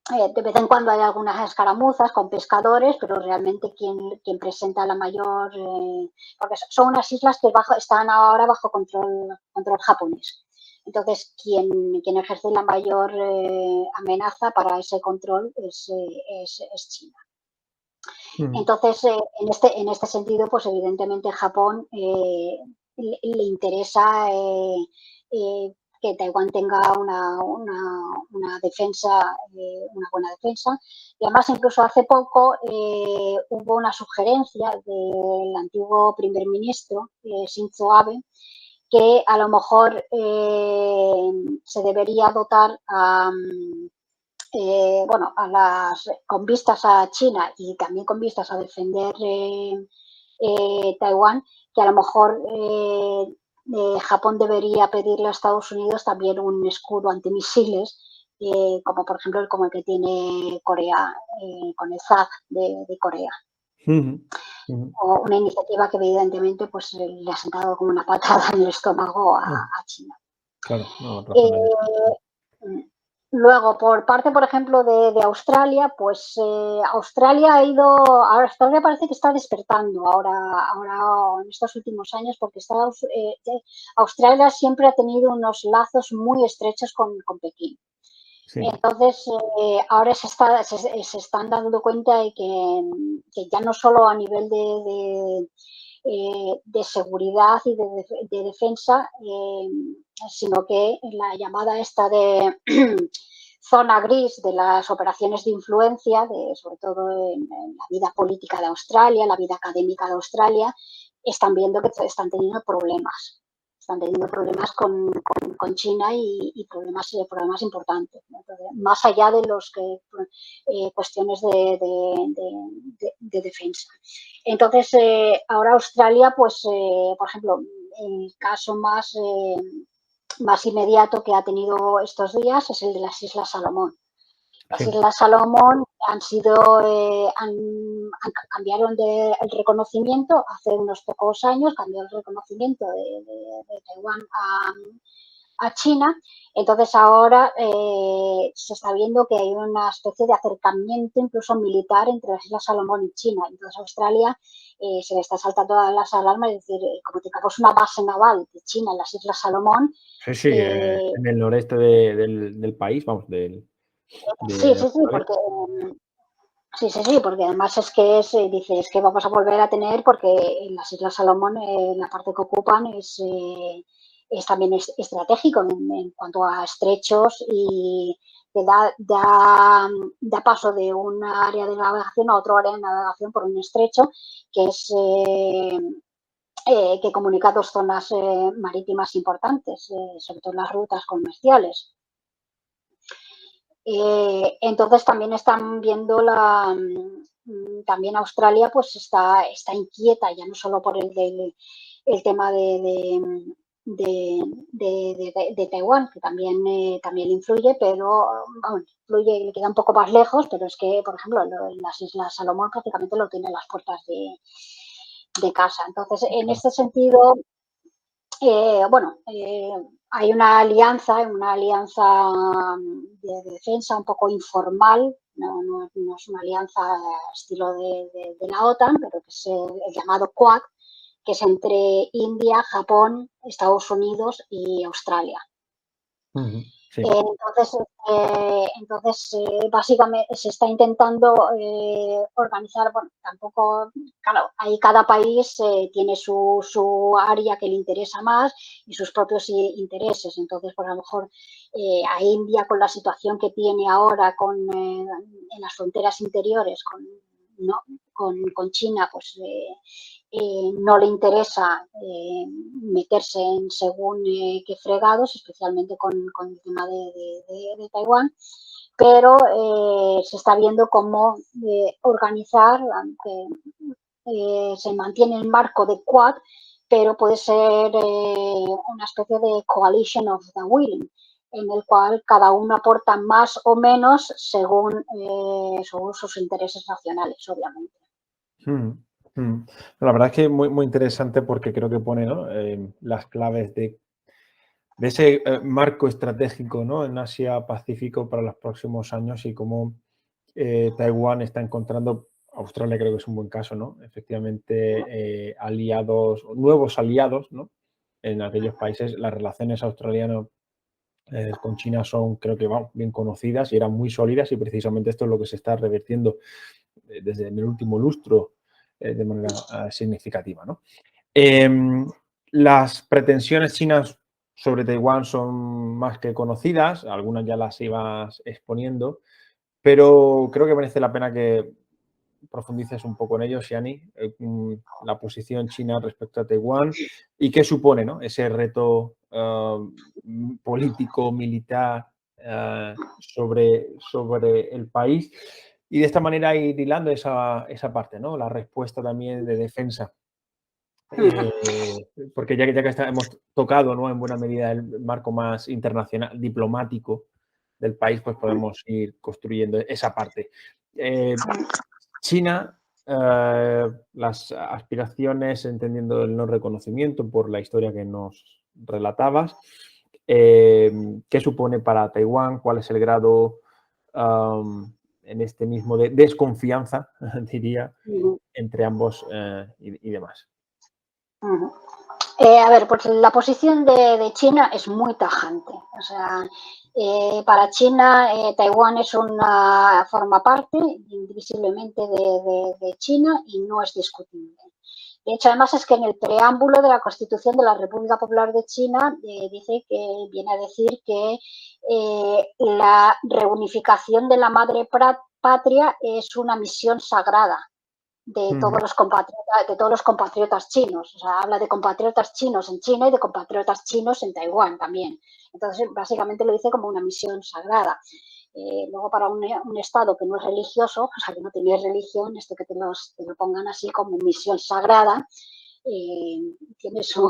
de vez en cuando hay algunas escaramuzas con pescadores, pero realmente quien presenta la mayor, porque son unas islas que están ahora bajo control japonés. Entonces, quien ejerce la mayor amenaza para ese control es China. Entonces, en este sentido, pues evidentemente Japón le interesa que Taiwán tenga una defensa, una buena defensa. Y además, incluso hace poco hubo una sugerencia del antiguo primer ministro, Shinzo Abe, que a lo mejor se debería dotar bueno, con vistas a China y también con vistas a defender Taiwán, que a lo mejor Japón debería pedirle a Estados Unidos también un escudo antimisiles, como por ejemplo como el que tiene Corea, con el THAAD de Corea. O una iniciativa que evidentemente pues, le ha sentado como una patada en el estómago a China. Claro, no, luego, por parte, por ejemplo, de Australia, pues Australia Australia parece que está despertando ahora en estos últimos años, porque Australia siempre ha tenido unos lazos muy estrechos con Pekín. Sí. Entonces, ahora se están dando cuenta de que ya no solo a nivel de seguridad y de defensa, sino que la llamada esta de zona gris de las operaciones de influencia, sobre todo en la vida política de Australia, la vida académica de Australia, están viendo que están teniendo problemas. Están teniendo problemas con China y problemas importantes, ¿no? Entonces, más allá de los cuestiones de defensa. Entonces, ahora Australia, pues, por ejemplo, el caso más inmediato que ha tenido estos días es el de las Islas Salomón. Las Islas Salomón cambiaron el reconocimiento hace unos pocos años, cambió el reconocimiento de Taiwán a China. Entonces ahora se está viendo que hay una especie de acercamiento incluso militar entre las Islas Salomón y China. Entonces Australia se le está saltando todas las alarmas, es decir, como tengamos una base naval de China en las Islas Salomón. Sí, en el noreste del país, vamos, Sí, porque además es que dice, es que vamos a volver a tener, porque en las Islas Salomón la parte que ocupan es también estratégico en cuanto a estrechos y que da paso de un área de navegación a otro área de navegación por un estrecho que es que comunica dos zonas marítimas importantes, sobre todo las rutas comerciales. Entonces también están viendo también Australia pues está inquieta, ya no solo por el tema de Taiwán, que también influye, pero bueno, influye, le queda un poco más lejos, pero es que, por ejemplo, las Islas Salomón prácticamente lo tienen las puertas de casa. Entonces, en este sentido, hay una alianza de defensa un poco informal, no es una alianza estilo de la OTAN, pero que es el llamado Quad, que es entre India, Japón, Estados Unidos y Australia. Sí. Entonces, básicamente se está intentando organizar, bueno, tampoco, claro, ahí cada país tiene su área que le interesa más y sus propios intereses. Entonces, pues a lo mejor a India, con la situación que tiene ahora en las fronteras interiores con China, pues no le interesa meterse en según qué fregados, especialmente con el tema de Taiwán, pero se está viendo cómo organizar, aunque se mantiene el marco de Quad, pero puede ser una especie de coalition of the willing, en el cual cada uno aporta más o menos según sus intereses nacionales, obviamente. La verdad es que es muy, muy interesante, porque creo que pone, ¿no? Las claves de ese marco estratégico, ¿no? En Asia-Pacífico para los próximos años, y cómo Taiwán está encontrando, Australia creo que es un buen caso, ¿no? Efectivamente, nuevos aliados, ¿no? En aquellos países. Las relaciones australianas con China son, creo que, bien conocidas y eran muy sólidas, y precisamente esto es lo que se está revirtiendo desde el último lustro de manera significativa, ¿no? Las pretensiones chinas sobre Taiwán son más que conocidas, algunas ya las ibas exponiendo, pero creo que merece la pena que profundices un poco en ello, Xiani, la posición china respecto a Taiwán y qué supone, ¿no?, ese reto político, militar sobre el país. Y de esta manera ir hilando esa parte, ¿no?, la respuesta también de defensa. Porque ya que hemos tocado, ¿no?, en buena medida el marco más internacional, diplomático del país, pues podemos ir construyendo esa parte. China, las aspiraciones, entendiendo el no reconocimiento por la historia que nos relatabas, ¿qué supone para Taiwán? ¿Cuál es el grado en este mismo de desconfianza, diría, entre ambos y demás? A ver, pues la posición de China es muy tajante. O sea, para China, Taiwán forma parte indivisiblemente de China y no es discutible. De hecho, además es que en el preámbulo de la Constitución de la República Popular de China dice que viene a decir que la reunificación de la madre patria es una misión sagrada de todos los compatriotas chinos. O sea, habla de compatriotas chinos en China y de compatriotas chinos en Taiwán también. Entonces, básicamente lo dice como una misión sagrada. Luego, para un Estado que no es religioso, o sea, que no tiene religión, esto que te lo pongan así como misión sagrada, tiene su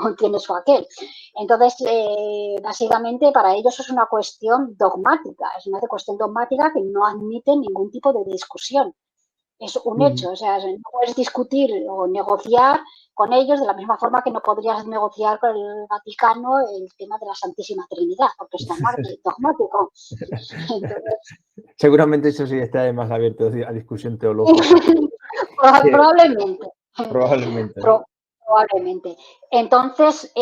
aquel. Entonces, básicamente, para ellos es una cuestión dogmática, es una cuestión dogmática que no admite ningún tipo de discusión. Es un hecho, o sea, no puedes discutir o negociar con ellos de la misma forma que no podrías negociar con el Vaticano el tema de la Santísima Trinidad, porque es dogmático. Entonces, seguramente eso sí está más abierto a discusión teológica. Probablemente. Probablemente, ¿no? Probablemente. Entonces,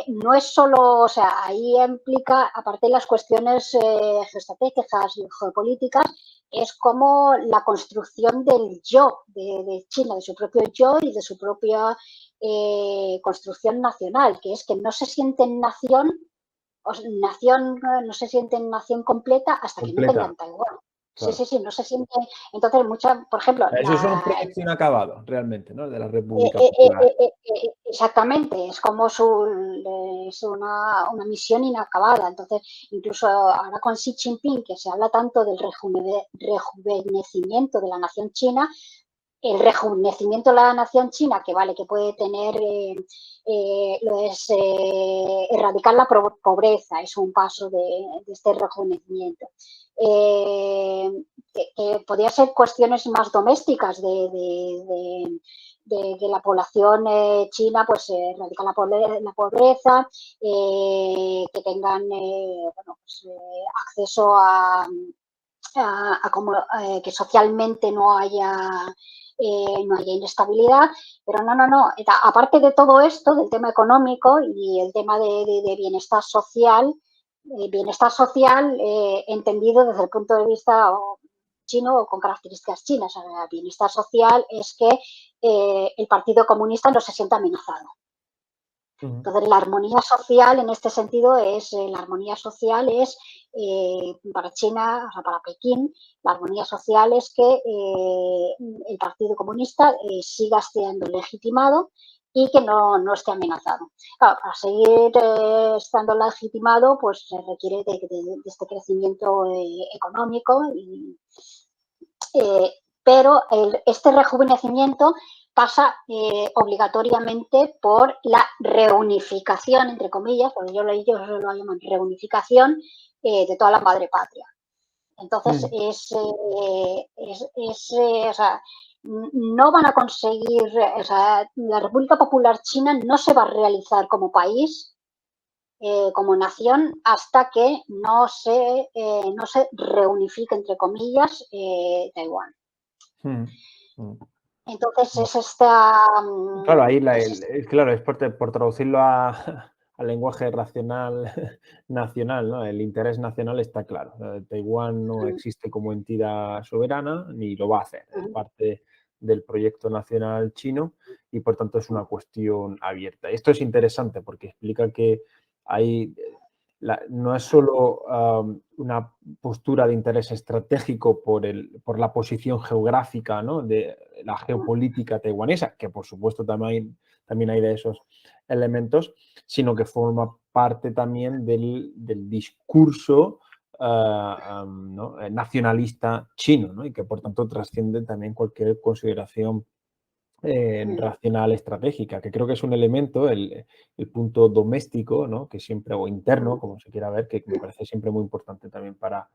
no es solo, o sea, ahí implica, aparte de las cuestiones geoestratégicas y geopolíticas, es como la construcción del yo de China, de su propio yo y de su propia construcción nacional, que es que no se sienten nación, no se sienten nación completa hasta que no tengan Taiwán. Claro. Sí, no se siente. Entonces, por ejemplo. Eso es un proyecto inacabado, realmente, ¿no?, de la República Popular. Exactamente, es como es una misión inacabada. Entonces, incluso ahora con Xi Jinping, que se habla tanto del rejuvenecimiento de la nación china, el rejuvenecimiento de la nación china, que vale, que puede tener, erradicar la pobreza, es un paso de este rejuvenecimiento. Que podría ser cuestiones más domésticas de que la población china pues erradica la pobreza, que tengan acceso a como, que socialmente no haya inestabilidad, pero no. Aparte de todo esto, del tema económico y el tema de bienestar social, entendido desde el punto de vista chino o con características chinas. O sea, bienestar social es que el Partido Comunista no se sienta amenazado. Entonces, la armonía social en este sentido para China, o sea, para Pekín, la armonía social es que el Partido Comunista siga siendo legitimado y que no esté amenazado. Claro, para seguir estando legitimado, pues se requiere de este crecimiento económico, pero este rejuvenecimiento pasa obligatoriamente por la reunificación, entre comillas, porque ellos lo llaman reunificación de toda la madre patria. Entonces, o sea, no van a conseguir, o sea, la República Popular China no se va a realizar como país, como nación, hasta que no se reunifique, entre comillas, Taiwán. Entonces, es esta. Claro, ahí claro, es por traducirlo al lenguaje racional nacional, ¿no? El interés nacional está claro. Taiwán no existe como entidad soberana ni lo va a hacer. Es parte del proyecto nacional chino y por tanto es una cuestión abierta. Esto es interesante porque explica que no es solo una postura de interés estratégico por la posición geográfica, ¿no?, de la geopolítica taiwanesa, que por supuesto también hay de esos elementos, sino que forma parte también del discurso ¿no?, nacionalista chino, ¿no?, y que por tanto trasciende también cualquier consideración racional estratégica, que creo que es un elemento, el punto doméstico, ¿no?, que siempre, o interno, como se quiera ver, que me parece siempre muy importante también para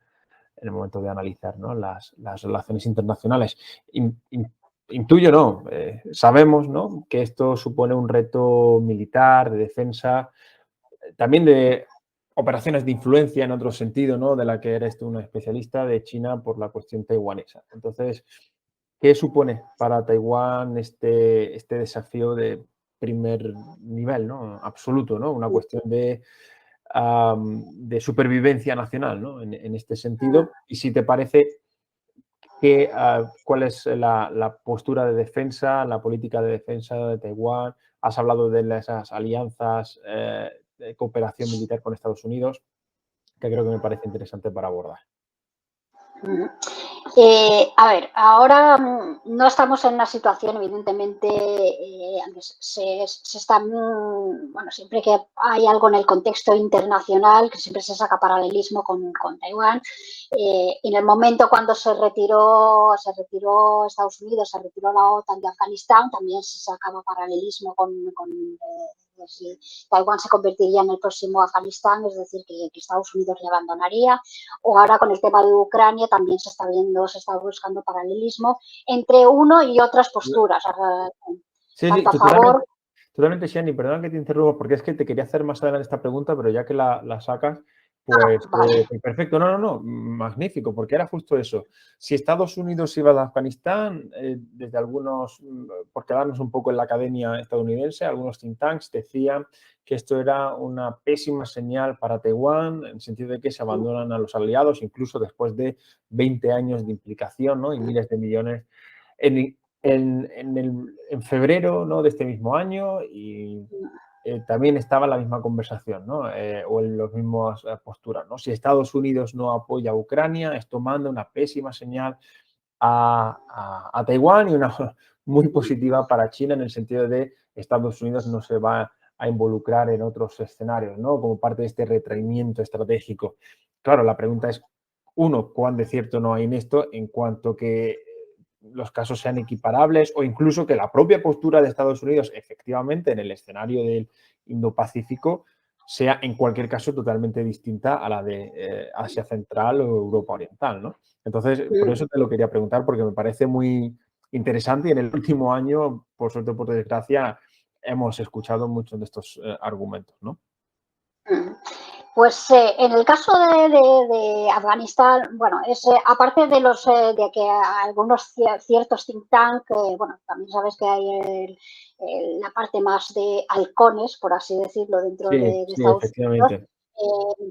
en el momento de analizar, ¿no?, las relaciones internacionales. Intuyo, no, sabemos, ¿no?, que esto supone un reto militar, de defensa, también de operaciones de influencia en otro sentido, ¿no?, de la que eres tú una especialista, de China por la cuestión taiwanesa. Entonces, ¿qué supone para Taiwán este desafío de primer nivel, ¿no?, absoluto, ¿no?, una cuestión de supervivencia nacional, ¿no?, en este sentido? Y si te parece, ¿cuál es la postura de defensa, la política de defensa de Taiwán? Has hablado de esas alianzas de cooperación militar con Estados Unidos, que creo que me parece interesante para abordar. Ujú. A ver, ahora no estamos en una situación, evidentemente, se está, bueno, siempre que hay algo en el contexto internacional, que siempre se saca paralelismo con Taiwán. En el momento cuando se retiró Estados Unidos, se retiró la OTAN de Afganistán, también se sacaba paralelismo si Taiwán se convertiría en el próximo Afganistán, es decir, que Estados Unidos le abandonaría. O ahora con el tema de Ucrania también se está buscando paralelismo entre uno y otras posturas, Sí, sí, tanto a favor. totalmente, Shani, perdona que te interrumpa, porque es que te quería hacer más adelante esta pregunta, pero ya que la sacas, pues Vale. perfecto. No, magnífico, porque era justo eso. Si Estados Unidos iba de Afganistán, desde algunos, por quedarnos un poco en la academia estadounidense, algunos think tanks decían que esto era una pésima señal para Taiwán, en el sentido de que se abandonan a los aliados, incluso después de 20 años de implicación, ¿no?, y miles de millones en febrero, ¿no?, de este mismo año, y también estaba la misma conversación, ¿no?, o en las mismas posturas, ¿no? Si Estados Unidos no apoya a Ucrania, esto manda una pésima señal a Taiwán, y una muy positiva para China, en el sentido de Estados Unidos no se va a involucrar en otros escenarios, ¿no?, como parte de este retraimiento estratégico. Claro, la pregunta es, uno, ¿cuán de cierto no hay en esto, en cuanto que los casos sean equiparables, o incluso que la propia postura de Estados Unidos, efectivamente, en el escenario del Indo-Pacífico, sea en cualquier caso totalmente distinta a la de Asia Central o Europa Oriental, ¿no? Entonces, por eso te lo quería preguntar, porque me parece muy interesante, y en el último año, por suerte o por desgracia, hemos escuchado muchos de estos argumentos, ¿no? Pues en el caso de Afganistán, bueno, aparte de que algunos ciertos think tank, bueno, también sabes que hay la parte más de halcones, por así decirlo, dentro Sí, de sí, Estados Unidos, efectivamente.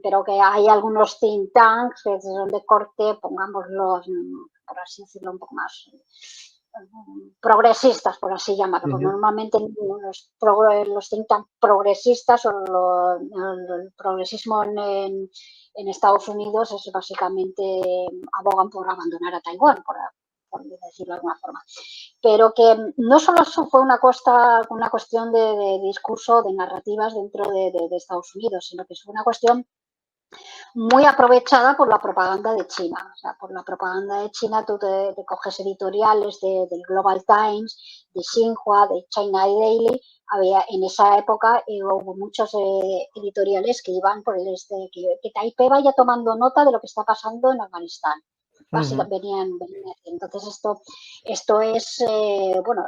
pero que hay algunos think tanks que son de corte, pongámoslos, por así decirlo, un poco más progresistas, por así llamarlo, porque Ujú. normalmente los think tank progresistas o el progresismo en Estados Unidos es básicamente abogan por abandonar a Taiwán, por decirlo de alguna forma. Pero que no solo fue una cuestión de discurso, de narrativas dentro de Estados Unidos, sino que fue una cuestión muy aprovechada por la propaganda de China. O sea, por la propaganda de China tú te coges editoriales del Global Times, de Xinhua, de China Daily. En esa época hubo muchos editoriales que iban por que Taipei vaya tomando nota de lo que está pasando en Afganistán. Ujú. Básicamente venían. Entonces esto es, bueno,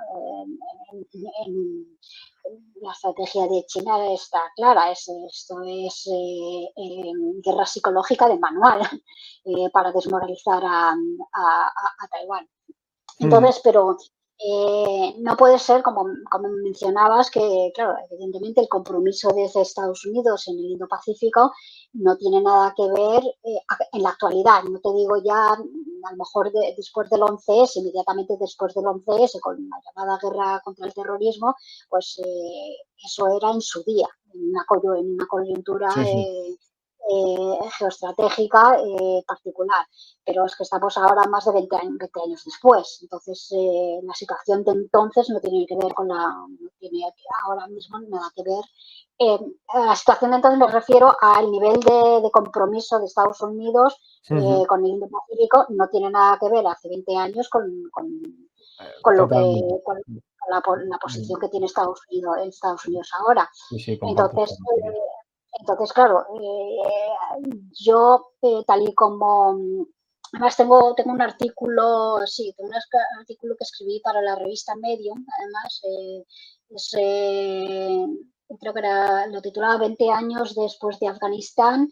la estrategia de China está clara, esto es guerra psicológica de manual para desmoralizar a Taiwán. Ujú. Entonces, pero no puede ser, como mencionabas, que, claro, evidentemente el compromiso de Estados Unidos en el Indo-Pacífico no tiene nada que ver en la actualidad. No te digo ya, a lo mejor después del 11S, inmediatamente después del 11S, con la llamada guerra contra el terrorismo, pues eso era en su día. en una coyuntura Sí, sí. geoestratégica particular. Pero es que estamos ahora más de 20 años después. Entonces, la situación de entonces no tiene que ver no tiene ahora mismo nada que ver. A la situación de entonces me refiero al nivel de compromiso de Estados Unidos con el Indo-Pacífico, no tiene nada que ver hace 20 años con lo que Totalmente. con la posición que tiene Estados Unidos ahora. Sí, sí, comparto esta Entonces, opinión. claro, yo tal y como además tengo un artículo, sí, tengo un artículo que escribí para la revista Medium, además creo que lo titulaba 20 años después de Afganistán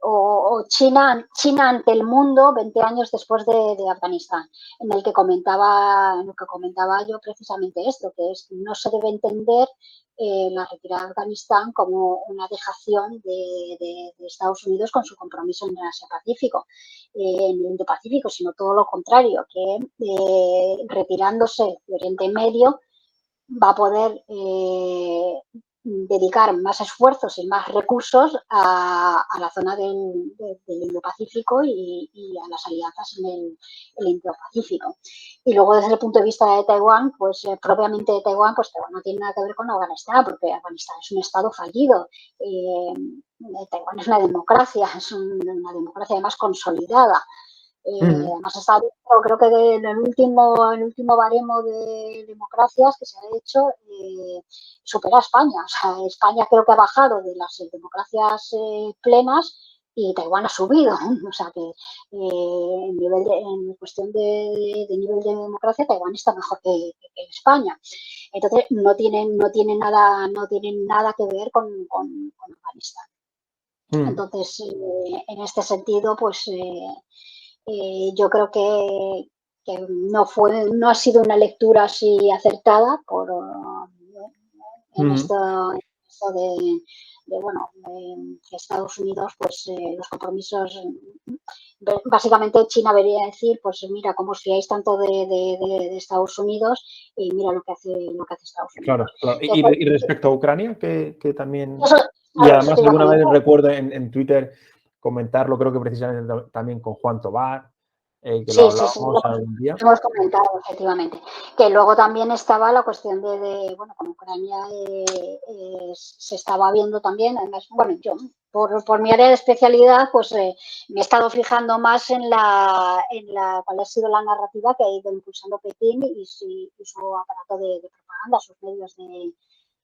o China ante el mundo 20 años después de Afganistán, en el que comentaba yo precisamente esto, que no se debe entender la retirada de Afganistán como una dejación de Estados Unidos con su compromiso en el Asia-Pacífico, en el Indo-Pacífico, sino todo lo contrario, que retirándose de Oriente Medio va a poder dedicar más esfuerzos y más recursos a la zona del Indo-Pacífico y a las alianzas en el Indo-Pacífico. Y luego desde el punto de vista de Taiwán, pues propiamente de Taiwán, pues Taiwán no tiene nada que ver con Afganistán, porque Afganistán es un estado fallido. Taiwán es una democracia además consolidada. Además está dentro, creo que en el último baremo de democracias que se ha hecho supera a España. O sea, España creo que ha bajado de las democracias plenas y Taiwán ha subido. O sea que en cuestión de nivel de democracia Taiwán está mejor que España. Entonces no tienen nada que ver con Afganistán. Entonces, en este sentido, pues yo creo que no ha sido una lectura así acertada en esto que Estados Unidos, pues los compromisos, básicamente China debería decir, pues mira, cómo os fiáis tanto de Estados Unidos y mira lo que hace Estados Claro, Unidos. claro. Eso, Y respecto a Ucrania, que también... eso, Y claro, eso además te iba a alguna vez comentar. recuerdo en Twitter comentarlo, creo que precisamente también con Juan Tobar, que lo Sí, sí, sí, hablábamos algún día. lo hemos comentado, efectivamente. Que luego también estaba la cuestión bueno, con Ucrania se estaba viendo también, además, bueno, yo por mi área de especialidad, pues me he estado fijando más en cuál ha sido la narrativa que ha ido impulsando Pekín y su aparato de propaganda, sus medios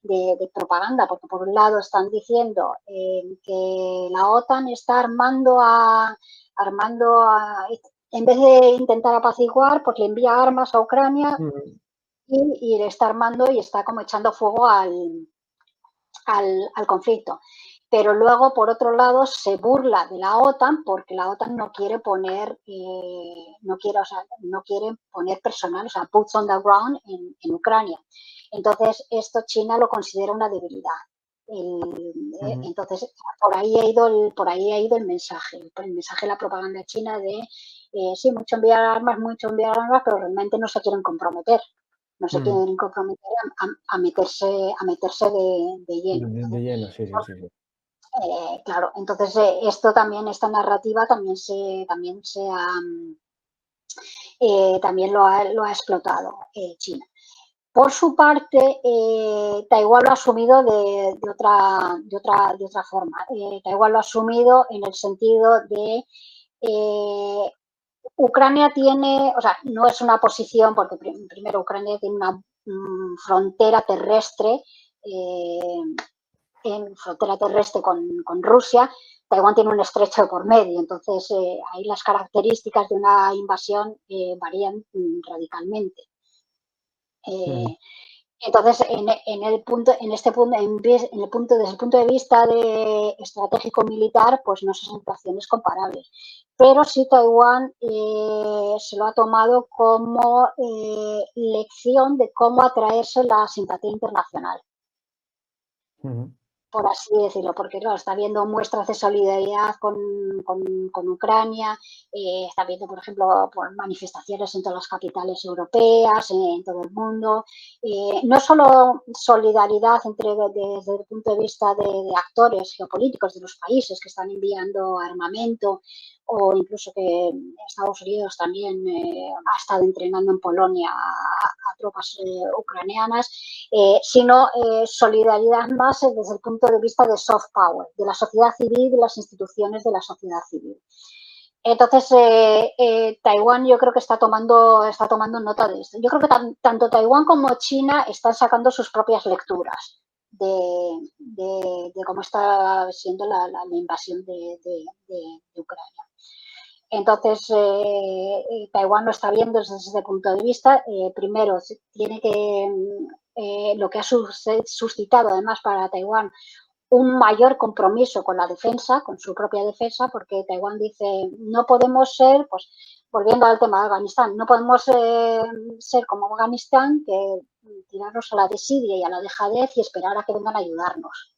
de propaganda, porque por un lado están diciendo que la OTAN está en vez de intentar apaciguar, pues le envía armas a Ucrania y le está armando y está como echando fuego al conflicto. Pero luego, por otro lado, se burla de la OTAN porque la OTAN no quiere poner, no quiere poner personal, o sea, boots on the ground en Ucrania. Entonces, esto China lo considera una debilidad. Entonces, por ahí ha ido el mensaje de la propaganda china de sí, mucho enviar armas, pero realmente no se quieren comprometer. No se quieren comprometer a meterse de lleno. De Entonces, lleno, sí, sí, sí. Sí. claro, entonces esta narrativa también lo ha explotado China. Por su parte, Taiwán lo ha asumido de otra forma. Taiwán lo ha asumido en el sentido de Ucrania tiene, o sea, no es una posición, porque primero Ucrania tiene una frontera terrestre, con Rusia. Taiwán tiene un estrecho por medio, entonces ahí las características de una invasión varían radicalmente. Entonces, desde el punto de vista estratégico militar, pues no son situaciones comparables. Pero sí Taiwán se lo ha tomado como lección de cómo atraerse la simpatía internacional. por así decirlo, porque claro, está habiendo muestras de solidaridad con Ucrania, está habiendo, por ejemplo, por manifestaciones en todas las capitales europeas, en todo el mundo. No solo solidaridad desde el punto de vista de actores geopolíticos de los países que están enviando armamento, o incluso que Estados Unidos también ha estado entrenando en Polonia a tropas ucranianas, sino solidaridad más desde el punto de vista de soft power, de la sociedad civil, de las instituciones de la sociedad civil. Entonces, Taiwán yo creo que está tomando nota de esto. Yo creo que tanto Taiwán como China están sacando sus propias lecturas de cómo está siendo la invasión de Ucrania. Entonces, Taiwán lo está viendo desde ese punto de vista. Primero, tiene que, lo que ha suscitado además para Taiwán un mayor compromiso con la defensa, con su propia defensa, porque Taiwán dice, no podemos ser, pues volviendo al tema de Afganistán, no podemos ser como Afganistán, que tirarnos a la desidia y a la dejadez y esperar a que vengan a ayudarnos.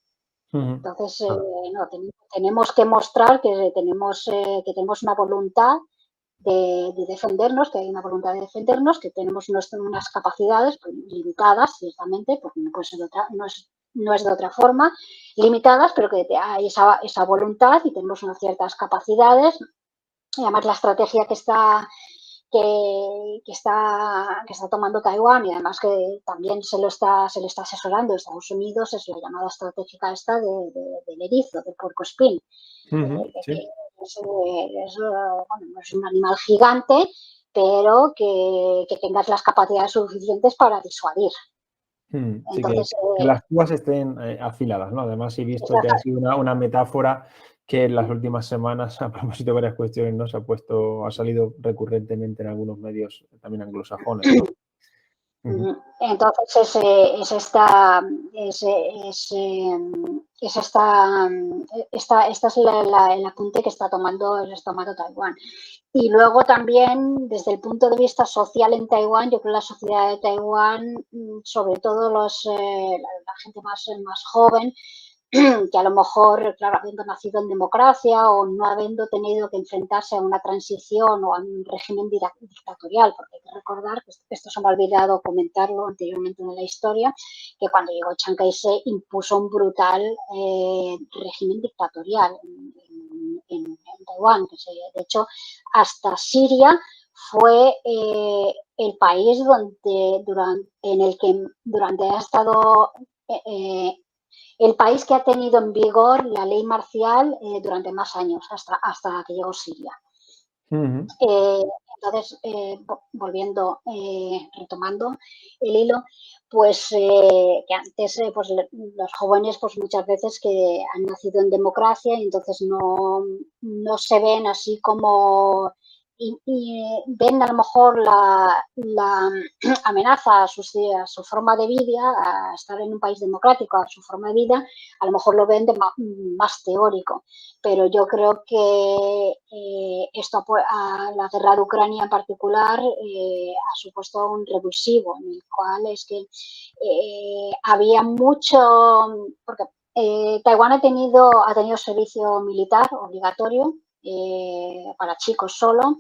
Entonces, no, tenemos que mostrar que tenemos una voluntad de defendernos, que hay una voluntad de defendernos, que tenemos unas capacidades pues, limitadas, ciertamente, porque no puede ser no es de otra forma, limitadas, pero que hay esa voluntad y tenemos unas ciertas capacidades. Y además la estrategia que está tomando Taiwán y además que también se le está asesorando Estados Unidos es la llamada estratégica esta del erizo, del puercoespín. Sí. Es un animal gigante, pero que tengas las capacidades suficientes para disuadir. Sí, entonces, que las púas estén afiladas, ¿no? Además, he visto que ha sido una metáfora que en las últimas semanas, a propósito de varias cuestiones, ¿no? Ha salido recurrentemente en algunos medios también anglosajones, ¿no? Entonces esta es el apunte que está tomando Taiwán. Y luego también desde el punto de vista social en Taiwán, yo creo que la sociedad de Taiwán, sobre todo la gente más joven, que a lo mejor, claro, habiendo nacido en democracia o no habiendo tenido que enfrentarse a una transición o a un régimen dictatorial, porque hay que recordar, que esto se me ha olvidado comentarlo anteriormente en la historia, que cuando llegó Chiang Kai-shek impuso un brutal régimen dictatorial en Taiwán. De hecho, hasta Siria fue el país en el que durante ha estado el país que ha tenido en vigor la ley marcial durante más años, hasta que llegó Siria. Entonces, volviendo, retomando el hilo, pues que antes pues, los jóvenes pues muchas veces que han nacido en democracia y entonces no se ven así como y ven a lo mejor la amenaza a su forma de vida, a estar en un país democrático, a su forma de vida, a lo mejor lo ven más teórico. Pero yo creo que esto, la guerra de Ucrania en particular, ha supuesto un revulsivo, en el cual es que había mucho, porque Taiwán ha tenido servicio militar obligatorio para chicos solo.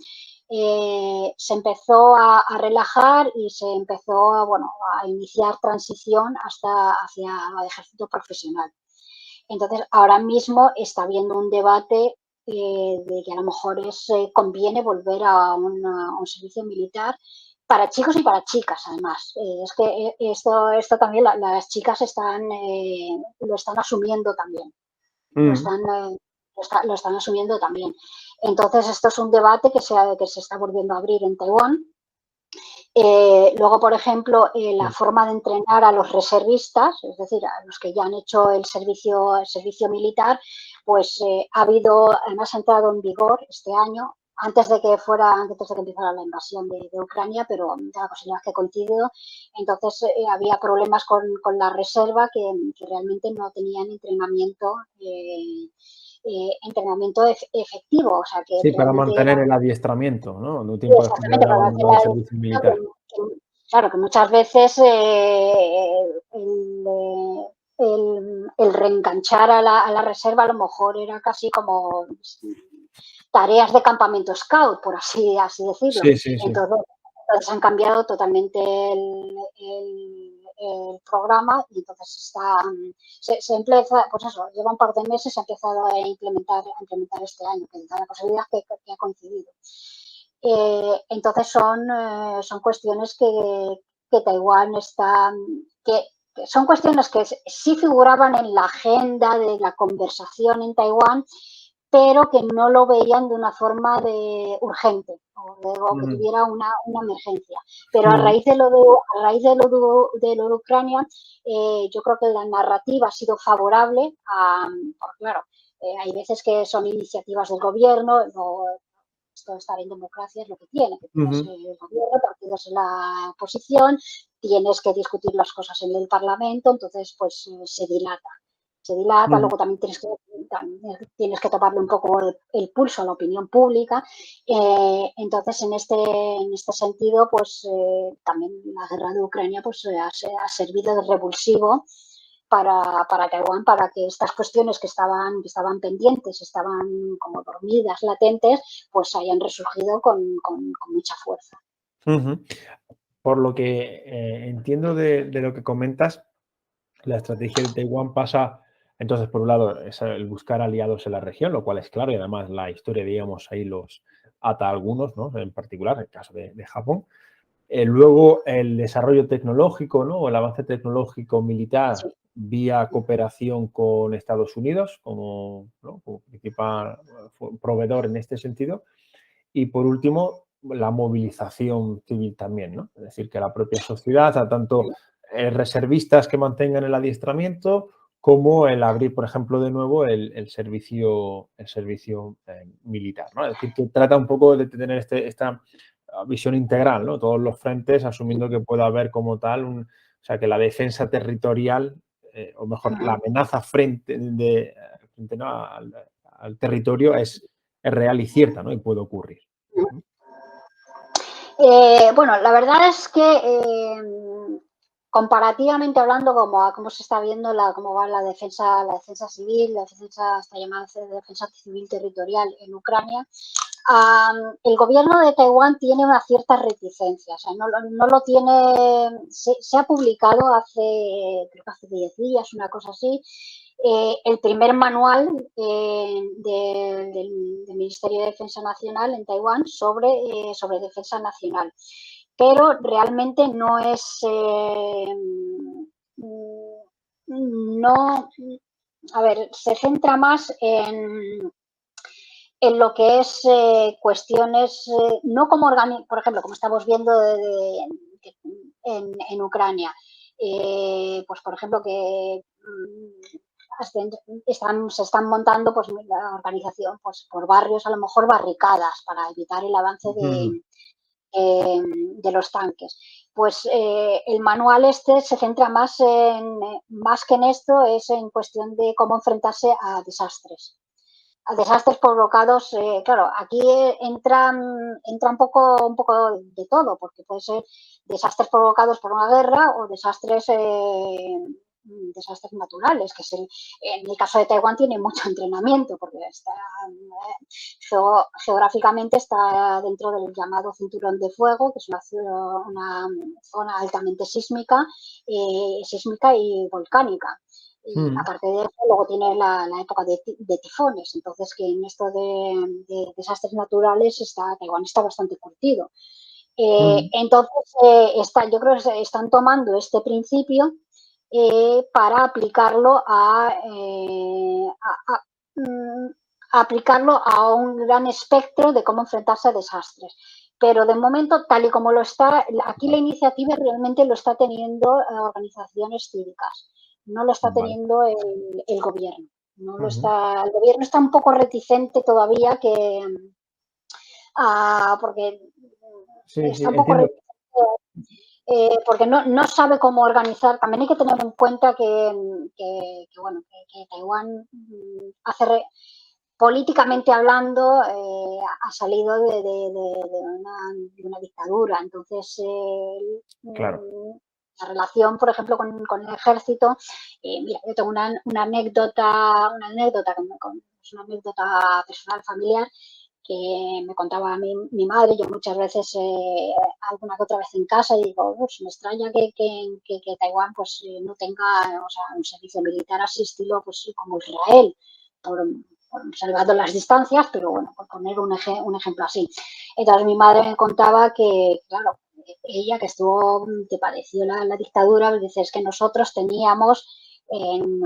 Se empezó a relajar y se empezó a iniciar transición hacia el ejército profesional. Entonces, ahora mismo está habiendo un debate de que a lo mejor conviene volver a un servicio militar para chicos y para chicas, además. Es que esto también las chicas lo están asumiendo también. Lo están asumiendo también. Entonces, esto es un debate que se está volviendo a abrir en Taiwán. Luego, por ejemplo, la forma de entrenar a los reservistas, es decir, a los que ya han hecho el servicio militar, pues además ha entrado en vigor este año, antes de que empezara la invasión de Ucrania, pero la posibilidad que coincidió. Entonces, había problemas con la reserva que realmente no tenían entrenamiento efectivo. O sea, que sí, para mantener el adiestramiento, ¿no? No tiempo de el servicio militar. Claro, que muchas veces el reenganchar a la reserva a lo mejor era casi como tareas de campamento scout, por así decirlo. Sí, sí, sí. Entonces han cambiado totalmente el programa y entonces se empieza, pues eso, lleva un par de meses, se ha empezado a implementar este año, que da la posibilidad que ha coincidido. Entonces son cuestiones que Taiwán está, que son cuestiones que sí figuraban en la agenda de la conversación en Taiwán, pero que no lo veían de una forma urgente o que tuviera una emergencia. Pero a raíz de lo de Ucrania, yo creo que la narrativa ha sido favorable claro, hay veces que son iniciativas del gobierno, esto de estar en democracia es lo que tiene, que tienes el gobierno, partidos en la oposición, tienes que discutir las cosas en el Parlamento, entonces pues se dilata, luego también tienes que tomarle un poco el pulso a la opinión pública. Entonces, en este sentido, pues también la guerra de Ucrania pues, ha servido de revulsivo para Taiwán, para que estas cuestiones que estaban pendientes, estaban como dormidas, latentes, pues hayan resurgido con mucha fuerza. Por lo que entiendo de lo que comentas, la estrategia de Taiwán pasa, entonces, por un lado, es el buscar aliados en la región, lo cual es claro, y además la historia, digamos, ahí los ata a algunos, ¿no? En particular, el caso de Japón. Luego, el desarrollo tecnológico, ¿no? O el avance tecnológico militar vía cooperación con Estados Unidos como, ¿no? Como principal proveedor en este sentido. Y por último, la movilización civil también, ¿no? Es decir, que la propia sociedad, a tanto reservistas que mantengan el adiestramiento, como el abrir, por ejemplo, de nuevo el servicio militar, ¿no? Es decir, que trata un poco de tener esta visión integral, ¿no? Todos los frentes, asumiendo que pueda haber como tal, o sea, que la defensa territorial, o mejor, la amenaza frente ¿no? al territorio es real y cierta, ¿no? Y puede ocurrir. Bueno, la verdad es que comparativamente hablando, como se está viendo cómo va la defensa civil, esta llamada defensa civil territorial en Ucrania, el gobierno de Taiwán tiene una cierta reticencia, o sea, no lo tiene, se ha publicado creo que hace 10 días, una cosa así, el primer manual del Ministerio de Defensa Nacional en Taiwán sobre defensa nacional. Pero realmente no es, no, a ver, se centra más en lo que es cuestiones, no como por ejemplo, como estamos viendo en Ucrania, pues por ejemplo que se están montando pues la organización pues por barrios, a lo mejor barricadas para evitar el avance de los tanques. Pues el manual se centra más que en esto, es en cuestión de cómo enfrentarse a desastres provocados. Claro, aquí entra un poco de todo, porque puede ser desastres provocados por una guerra o desastres naturales, en el caso de Taiwán tiene mucho entrenamiento, porque geográficamente está dentro del llamado cinturón de fuego, que es una zona altamente sísmica y volcánica. Y aparte de eso, luego tiene la época de tifones, entonces que en esto de desastres naturales Taiwán está bastante curtido. Entonces, yo creo que están tomando este principio para aplicarlo aplicarlo a un gran espectro de cómo enfrentarse a desastres. Pero de momento, tal y como lo está, aquí la iniciativa realmente lo está teniendo organizaciones cívicas, no lo está teniendo el gobierno. El gobierno está un poco reticente todavía porque está un poco reticente. Porque no sabe cómo organizar. También hay que tener en cuenta que Taiwán políticamente hablando ha salido de una dictadura. Entonces, Claro. la relación, por ejemplo, con el ejército. Mira, yo tengo una anécdota, es una anécdota personal, familiar, que me contaba mi madre. Yo muchas veces, alguna que otra vez en casa, y digo, me extraña que Taiwán pues no tenga, o sea, un servicio militar así estilo pues como Israel, por, salvando las distancias, pero bueno, por poner un ejemplo así. Entonces mi madre me contaba que, claro, ella que estuvo, que padeció la dictadura, dice, es que nosotros teníamos en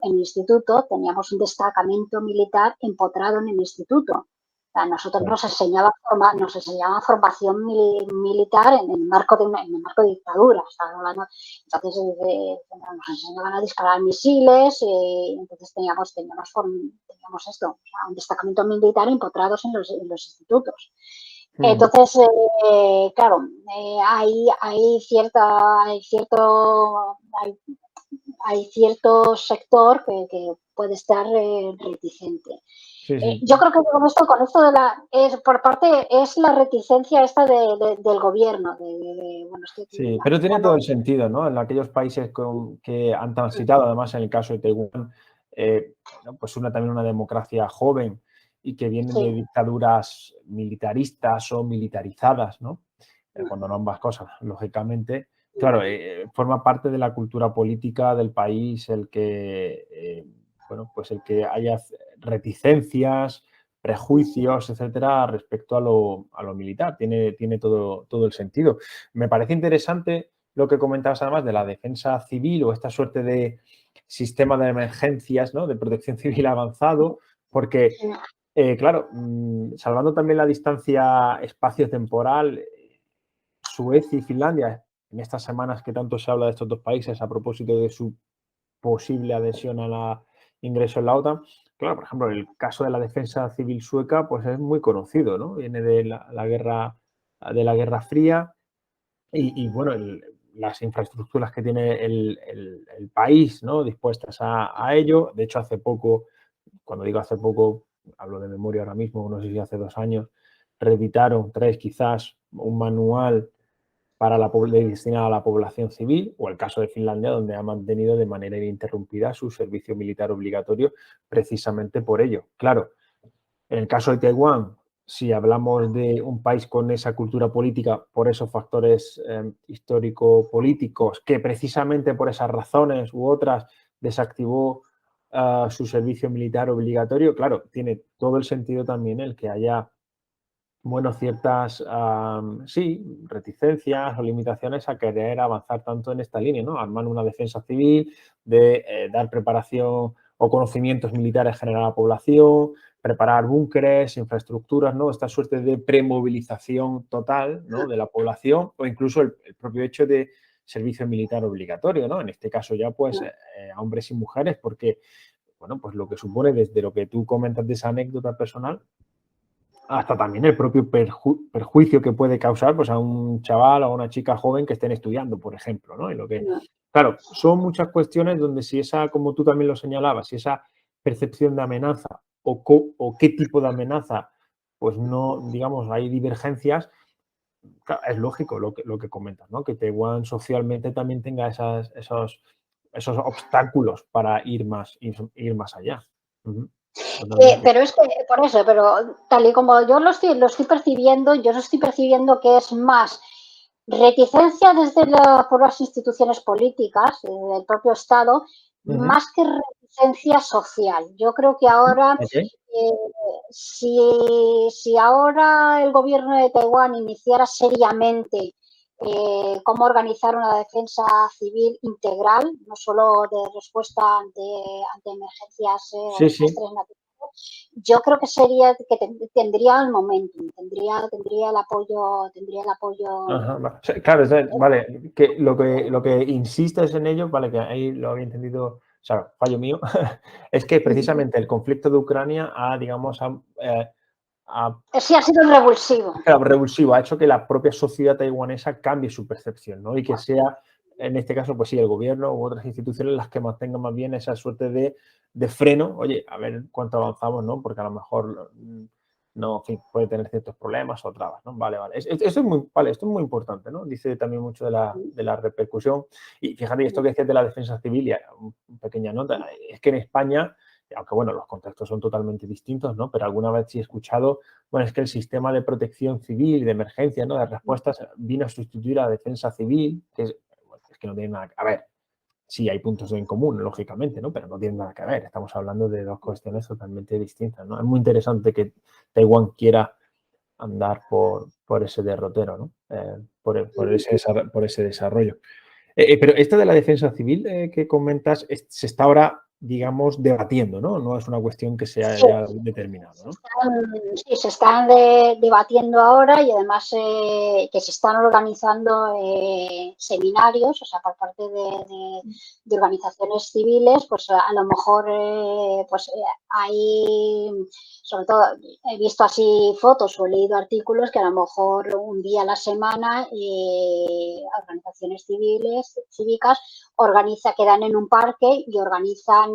el instituto, teníamos un destacamento militar empotrado en el instituto. Nosotros nos enseñaban formación militar en el marco de dictadura. Entonces nos enseñaban a disparar misiles, entonces teníamos esto, o sea, un destacamento militar empotrados en los institutos. Entonces, claro, hay cierto sector que puede estar reticente. Sí, sí. Yo creo que con esto por parte es la reticencia esta del gobierno. Bueno, Sí, pero tiene todo el sentido, ¿no? En aquellos países que han transitado, además en el caso de Taiwán, bueno, pues también una democracia joven y que vienen de dictaduras militaristas o militarizadas, ¿no? Cuando no ambas cosas, lógicamente. Claro, forma parte de la cultura política del país el que, bueno, pues el que haya reticencias, prejuicios, etcétera, respecto a lo militar. Tiene todo el sentido. Me parece interesante lo que comentabas además de la defensa civil o esta suerte de sistema de emergencias, ¿no? De protección civil avanzado, porque, claro, salvando también la distancia espacio-temporal, Suecia y Finlandia, en estas semanas que tanto se habla de estos dos países a propósito de su posible adhesión a la ingreso en la OTAN. Claro, por ejemplo, el caso de la defensa civil sueca, pues es muy conocido, ¿no? Viene de la Guerra Fría y bueno, las infraestructuras que tiene el país, ¿no? Dispuestas a ello. De hecho, hace poco, cuando digo hace poco, hablo de memoria ahora mismo, no sé si hace 2 años, reeditaron 3 quizás un manual destinado a la población civil, o el caso de Finlandia, donde ha mantenido de manera ininterrumpida su servicio militar obligatorio precisamente por ello. Claro, en el caso de Taiwán, si hablamos de un país con esa cultura política, por esos factores histórico-políticos, que precisamente por esas razones u otras desactivó su servicio militar obligatorio, claro, tiene todo el sentido también el que haya bueno, ciertas, sí, reticencias o limitaciones a querer avanzar tanto en esta línea, ¿no? Armar una defensa civil, de dar preparación o conocimientos militares general a la población, preparar búnkeres, infraestructuras, ¿no? Esta suerte de premovilización total, ¿no? De la población o incluso el propio hecho de servicio militar obligatorio, ¿no? En este caso ya, pues, a hombres y mujeres, porque, bueno, pues lo que supone desde lo que tú comentas de esa anécdota personal, hasta también el propio perjuicio que puede causar pues, a un chaval o a una chica joven que estén estudiando, por ejemplo, ¿no? Y claro, son muchas cuestiones donde si esa, como tú también lo señalabas, si esa percepción de amenaza o qué tipo de amenaza, pues no, digamos, hay divergencias, claro, es lógico lo que comentas, ¿no? Que Taiwán socialmente también tenga esos obstáculos para ir más allá. Pero es que por eso, pero tal y como yo lo estoy percibiendo, yo lo estoy percibiendo que es más reticencia por las instituciones políticas del propio Estado, más que reticencia social. Yo creo que ahora, Okay. si ahora el gobierno de Taiwán iniciara seriamente cómo organizar una defensa civil integral, no solo de respuesta ante emergencias o Sí, sí. desastres naturales, yo creo que tendría el momentum, tendría el apoyo. Ajá, claro, vale, que lo que insistes en ello, vale, que ahí lo había entendido, o sea, fallo mío, es que precisamente el conflicto de Ucrania ha, digamos, Sí, ha sido revulsivo. revulsivo, ha hecho que la propia sociedad taiwanesa cambie su percepción, ¿no? Y que sea, en este caso, pues sí, el gobierno u otras instituciones las que mantengan más bien esa suerte de freno, oye, a ver cuánto avanzamos, ¿no? Porque a lo mejor no, en fin, puede tener ciertos problemas o trabas, ¿no? Vale, vale. Esto es muy, vale, esto es muy importante, ¿no? Dice también mucho de la repercusión. Y fíjate, esto que decías de la defensa civil, y una pequeña nota, es que en España, aunque bueno, los contextos son totalmente distintos, ¿no? Pero alguna vez sí he escuchado, bueno, es que el sistema de protección civil y de emergencia, ¿no? De respuestas vino a sustituir a la defensa civil, que es, bueno, es que no tiene nada que ver. Sí, hay puntos en común, lógicamente, ¿no? Pero no tienen nada que ver. Estamos hablando de dos cuestiones totalmente distintas, ¿no? Es muy interesante que Taiwán quiera andar por ese derrotero, ¿no? Por ese desarrollo. Pero esta de la defensa civil que comentas se está ahora, digamos, debatiendo, ¿no? No es una cuestión que se Sí, haya determinado, ¿no? sí, se están debatiendo ahora y además que se están organizando seminarios, o sea, por parte de organizaciones civiles, pues a lo mejor hay, sobre todo, he visto así fotos o he leído artículos que a lo mejor un día a la semana organizaciones cívicas quedan en un parque y organizan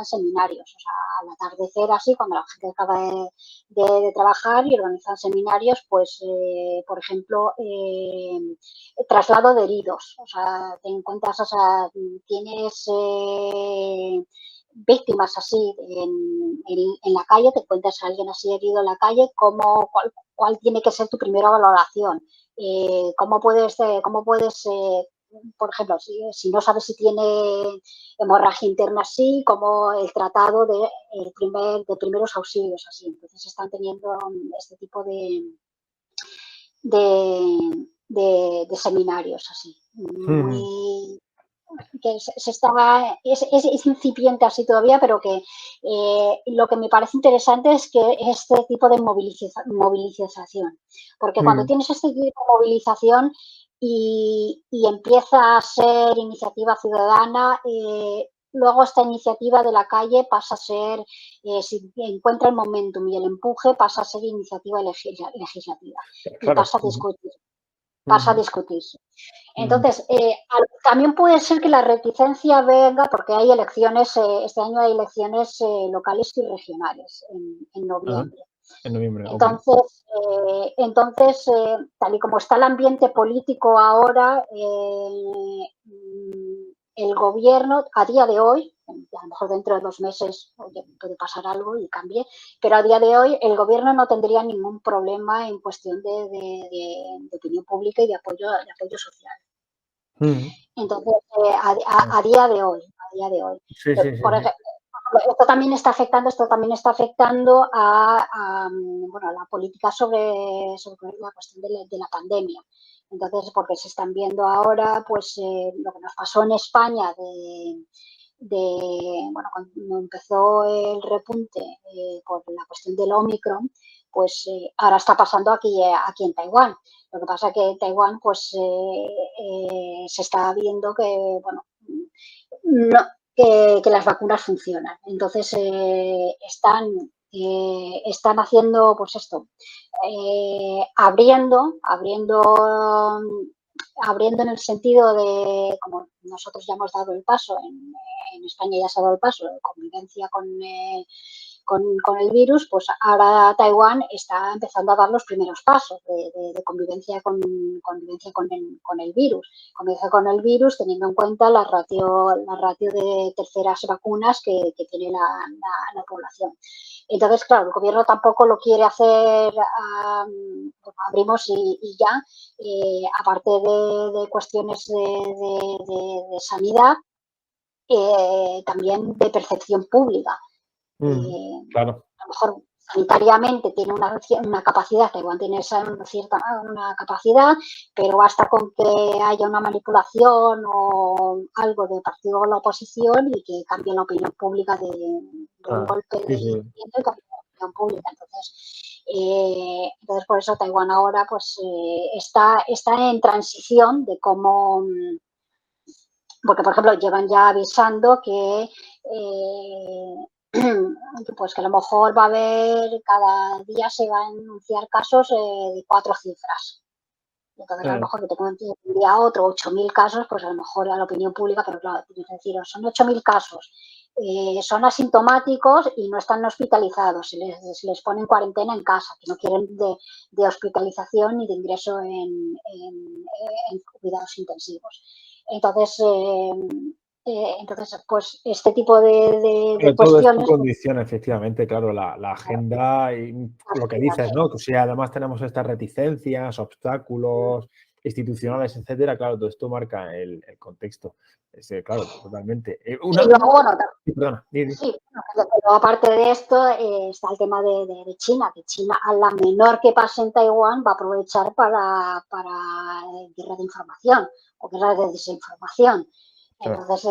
seminarios, o sea, al atardecer así, cuando la gente acaba de trabajar y organizan seminarios, pues, por ejemplo, traslado de heridos, o sea, te encuentras, o sea, tienes víctimas así en la calle, te encuentras a alguien así herido en la calle, cuál tiene que ser tu primera valoración, cómo puedes por ejemplo, si no sabes si tiene hemorragia interna así, como el tratado de primeros auxilios así. Entonces están teniendo este tipo de seminarios así. Muy que es incipiente así todavía, pero que lo que me parece interesante es que este tipo de movilización, porque cuando tienes este tipo de movilización y empieza a ser iniciativa ciudadana, luego esta iniciativa de la calle pasa a ser, si encuentra el momentum y el empuje, pasa a ser iniciativa legislativa y Claro. pasa a discutirse. Entonces, también puede ser que la reticencia venga porque hay elecciones, este año hay elecciones locales y regionales en noviembre. En noviembre, ok. Entonces, tal y como está el ambiente político ahora, el gobierno a día de hoy, a lo mejor dentro de 2 meses puede pasar algo y cambie, pero a día de hoy el gobierno no tendría ningún problema en cuestión de opinión pública y de apoyo social. Entonces, a día de hoy, Sí, sí, sí, por sí. ejemplo, esto también está afectando bueno, a la política sobre la cuestión de la pandemia. Entonces, porque se están viendo ahora, pues, lo que nos pasó en España bueno, cuando empezó el repunte por la cuestión del Omicron, pues ahora está pasando aquí en Taiwán. Lo que pasa es que en Taiwán, pues, se está viendo que, bueno, no, que las vacunas funcionan. Entonces, están haciendo, pues esto, abriendo en el sentido de, como nosotros ya hemos dado el paso, en España ya se ha dado el paso de convivencia con el virus, pues ahora Taiwán está empezando a dar los primeros pasos de convivencia con el virus. Convivencia con el virus teniendo en cuenta la ratio de terceras vacunas que tiene la población. Entonces, claro, el gobierno tampoco lo quiere hacer, abrimos y ya, aparte de cuestiones de sanidad, también de percepción pública. Claro. A lo mejor sanitariamente tiene una capacidad, Taiwán tiene una capacidad, pero basta con que haya una manipulación o algo de partido de la oposición y que cambie la opinión pública de un golpe de viento y cambie la opinión pública. Entonces por eso Taiwán ahora pues está en transición de cómo, porque por ejemplo llevan ya avisando que pues que a lo mejor va a haber, cada día se van a anunciar casos de 4 cifras. Entonces, a lo mejor que te cuente de un día a otro 8.000 casos, pues a lo mejor a la opinión pública, pero claro, tienes que decir, son 8.000 casos, son asintomáticos y no están hospitalizados, se les pone en cuarentena en casa, que no quieren de hospitalización ni de ingreso en cuidados intensivos. Entonces, pues este tipo de Todo esto cuestiones. condiciona efectivamente, claro, la agenda y lo que dices, ¿no? Que si además tenemos estas reticencias, obstáculos institucionales, etcétera, claro, todo esto marca el contexto. Claro, totalmente. Y luego, bueno, Sí, perdona, sí, pero aparte de esto está el tema de China, que China a la menor que pase en Taiwán va a aprovechar para guerra de información o guerra de desinformación. Entonces,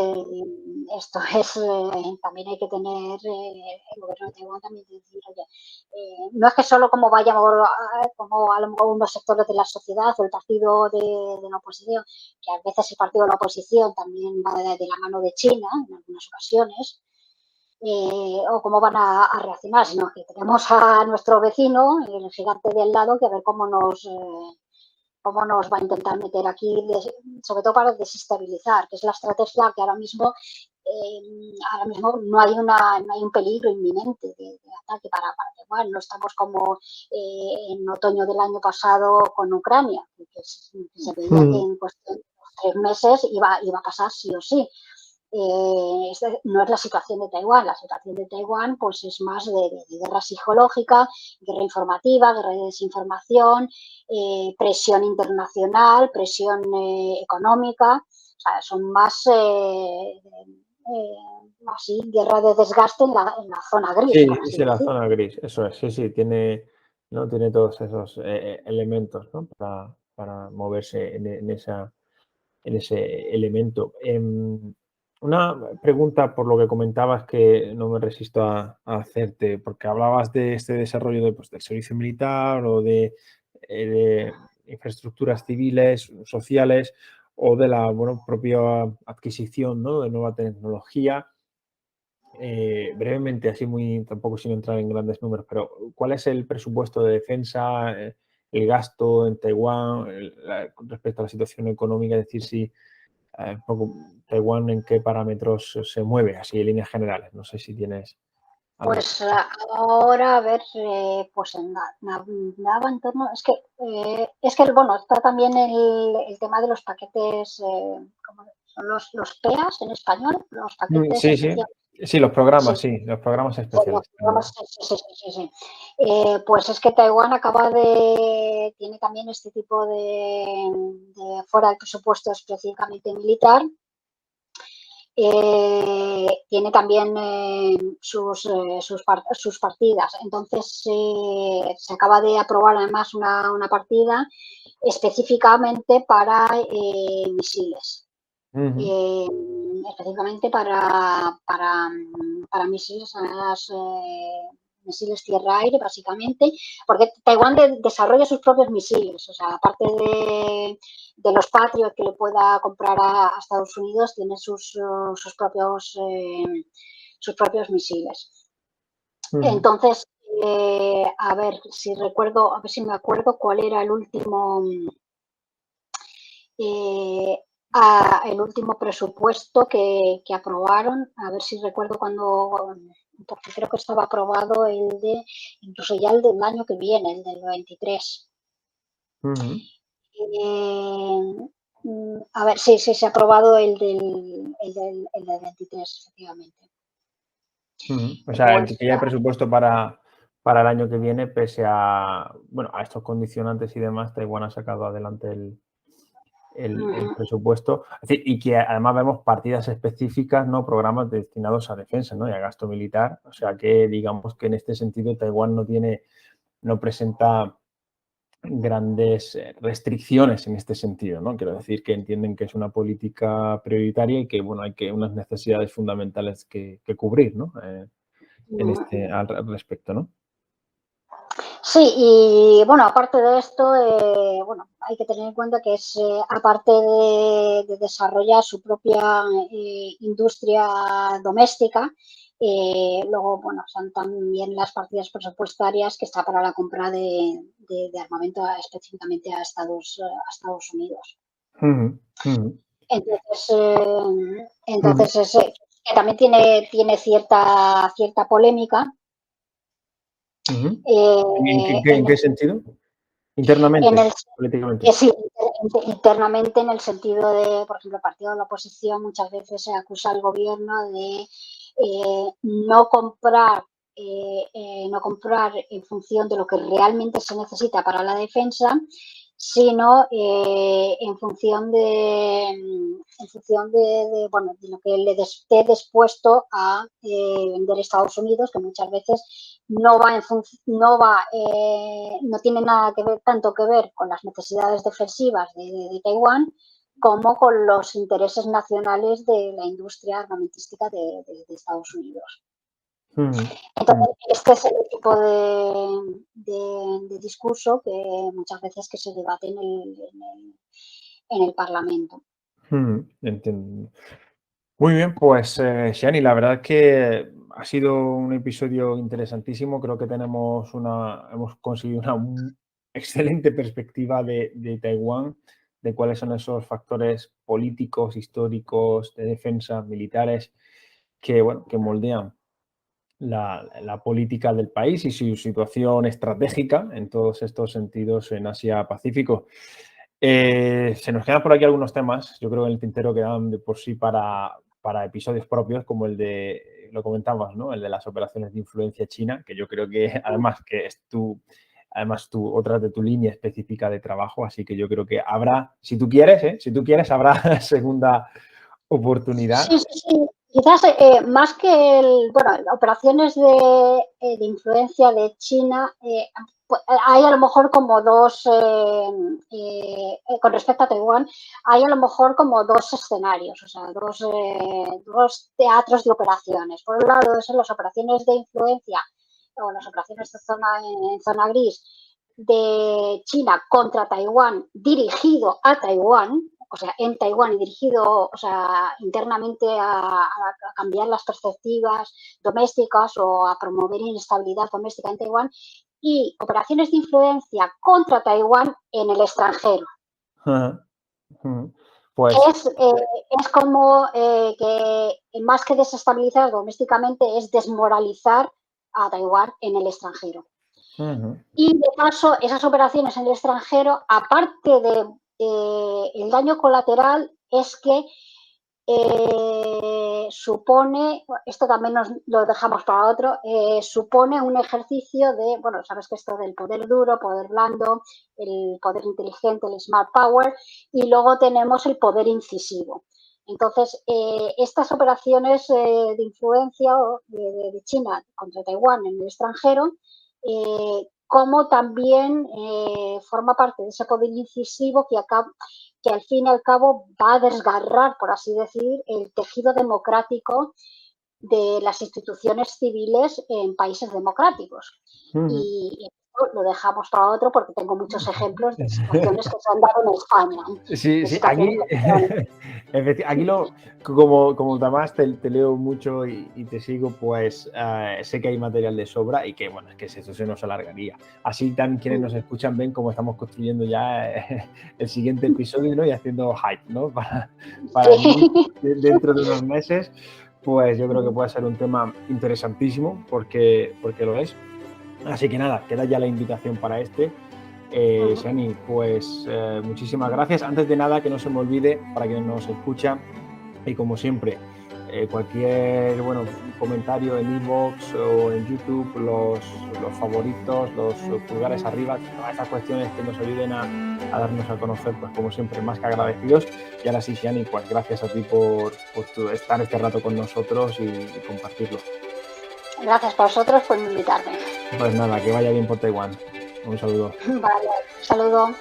esto es, también hay que tener, el gobierno de Taiwán también decir, oye, no es que solo como vayamos, como a lo mejor unos sectores de la sociedad o el partido de la oposición, que a veces el partido de la oposición también va de la mano de China en algunas ocasiones, o cómo van a reaccionar, sino que tenemos a nuestro vecino, el gigante de al lado, que a ver cómo nos va a intentar meter aquí, sobre todo para desestabilizar, que es la estrategia que ahora mismo no hay un peligro inminente de ataque para Taiwán. No estamos como en otoño del año pasado con Ucrania, que se veía que en cuestión de 3 meses iba a pasar sí o sí. No es la situación de Taiwán. La situación de Taiwán pues es más de guerra psicológica, guerra informativa, guerra de desinformación, presión internacional, presión económica. O sea, son más así, guerra de desgaste en la zona gris. Sí, Por así sí, la decir. zona gris, eso es, sí, tiene, ¿no? Tiene todos esos elementos, ¿no? Para moverse en ese elemento. Una pregunta por lo que comentabas que no me resisto a hacerte, porque hablabas de este desarrollo de, pues, del servicio militar o de infraestructuras civiles, sociales o de la propia adquisición, ¿no? De nueva tecnología. Brevemente, así muy, tampoco sin entrar en grandes números, pero ¿cuál es el presupuesto de defensa, el gasto en Taiwán respecto a la situación económica? Es decir, si un poco Taiwán en qué parámetros se mueve, así en líneas generales. No sé si tienes algo. Pues ahora, a ver, pues daba en torno, es que bueno, está también el tema de los paquetes, ¿cómo son los PEAs en español? Los paquetes Sí, sí. especiales. Sí, sí, los programas especiales. Sí. Pues es que Taiwán tiene también este tipo fuera del presupuesto específicamente militar, tiene también sus partidas. Entonces, se acaba de aprobar además una partida específicamente para misiles. Específicamente para misiles, misiles tierra-aire, básicamente, porque Taiwán desarrolla sus propios misiles, o sea, aparte de los Patriot que le pueda comprar a Estados Unidos, tiene sus propios misiles. Entonces, a ver si me acuerdo cuál era el último presupuesto que aprobaron, a ver si recuerdo cuándo, porque creo que estaba aprobado incluso ya el del año que viene, el del 23. A ver, sí, se ha aprobado el del 23, efectivamente. O sea, Pues, que ya hay presupuesto para el año que viene, pese a, bueno, a estos condicionantes y demás, Taiwán ha sacado adelante el presupuesto. Es decir, y que además vemos partidas específicas, ¿no? Programas destinados a defensa, ¿no? Y a gasto militar. O sea que digamos que en este sentido Taiwán no presenta grandes restricciones en este sentido, ¿no? Quiero decir que entienden que es una política prioritaria y que, bueno, hay unas necesidades fundamentales que cubrir, ¿no? Al respecto, ¿no? sí, y bueno, aparte de esto, bueno, hay que tener en cuenta que es, aparte de desarrollar su propia industria doméstica, Luego, bueno, son también las partidas presupuestarias que está para la compra de armamento específicamente a Estados Unidos. Entonces que también tiene cierta polémica. ¿En qué sentido? Internamente, políticamente. Sí, internamente, en el sentido de, por ejemplo, el partido de la oposición muchas veces se acusa al gobierno de no comprar en función de lo que realmente se necesita para la defensa, sino en función de lo que le esté dispuesto a vender Estados Unidos, que muchas veces no tiene nada tanto que ver con las necesidades defensivas de Taiwán como con los intereses nacionales de la industria armamentística de Estados Unidos. Entonces, este es el tipo de discurso que muchas veces que se debate en el Parlamento. Entiendo. Muy bien, pues Shani, la verdad es que ha sido un episodio interesantísimo. Creo que hemos conseguido una excelente perspectiva de Taiwán, de cuáles son esos factores políticos, históricos, de defensa, militares, que moldean la política del país y su situación estratégica en todos estos sentidos en Asia-Pacífico. Se nos quedan por aquí algunos temas, yo creo que en el tintero quedan de por sí para episodios propios, como el de, lo comentabas, ¿no? El de las operaciones de influencia china, que yo creo que además es otra de tu línea específica de trabajo, así que yo creo que habrá, si tú quieres, habrá segunda oportunidad. Sí. Quizás más que operaciones de influencia de China, hay a lo mejor como dos, con respecto a Taiwán, hay a lo mejor como dos escenarios, o sea, dos teatros de operaciones. Por un lado, son las operaciones de influencia o las operaciones en zona gris de China contra Taiwán, dirigido a Taiwán, o sea, en Taiwán y dirigido, o sea, internamente a cambiar las perspectivas domésticas o a promover inestabilidad doméstica en Taiwán, y operaciones de influencia contra Taiwán en el extranjero. Pues es como que más que desestabilizar domésticamente es desmoralizar a Taiwán en el extranjero. Y de paso, esas operaciones en el extranjero, aparte de el daño colateral, es que supone, esto también lo dejamos para otro, supone un ejercicio de, bueno, sabes que esto del poder duro, poder blando, el poder inteligente, el smart power, y luego tenemos el poder incisivo. Entonces, estas operaciones de influencia de China contra Taiwán en el extranjero, como también forma parte de ese poder incisivo que al fin y al cabo va a desgarrar, por así decir, el tejido democrático de las instituciones civiles en países democráticos. Y esto lo dejamos para otro porque tengo muchos ejemplos de situaciones que se han dado en España. Sí, aquí como además te leo mucho y te sigo, pues sé que hay material de sobra y que, bueno, es que eso se nos alargaría. Así también quienes nos escuchan ven cómo estamos construyendo ya el siguiente episodio, ¿no? Y haciendo hype, ¿no? Para dentro de unos meses, pues yo creo que puede ser un tema interesantísimo porque lo es. Así que nada, queda ya la invitación para Shani, pues muchísimas gracias. Antes de nada, que no se me olvide, para quienes nos escuchan, y como siempre, cualquier comentario en inbox o en YouTube, los favoritos, los pulgares arriba, todas estas cuestiones que nos ayuden a darnos a conocer, pues como siempre, más que agradecidos. Y ahora sí, Shani, pues gracias a ti por estar este rato con nosotros y compartirlo. Gracias a vosotros por invitarme. Pues nada, que vaya bien por Taiwán. Un saludo. Vale, saludo.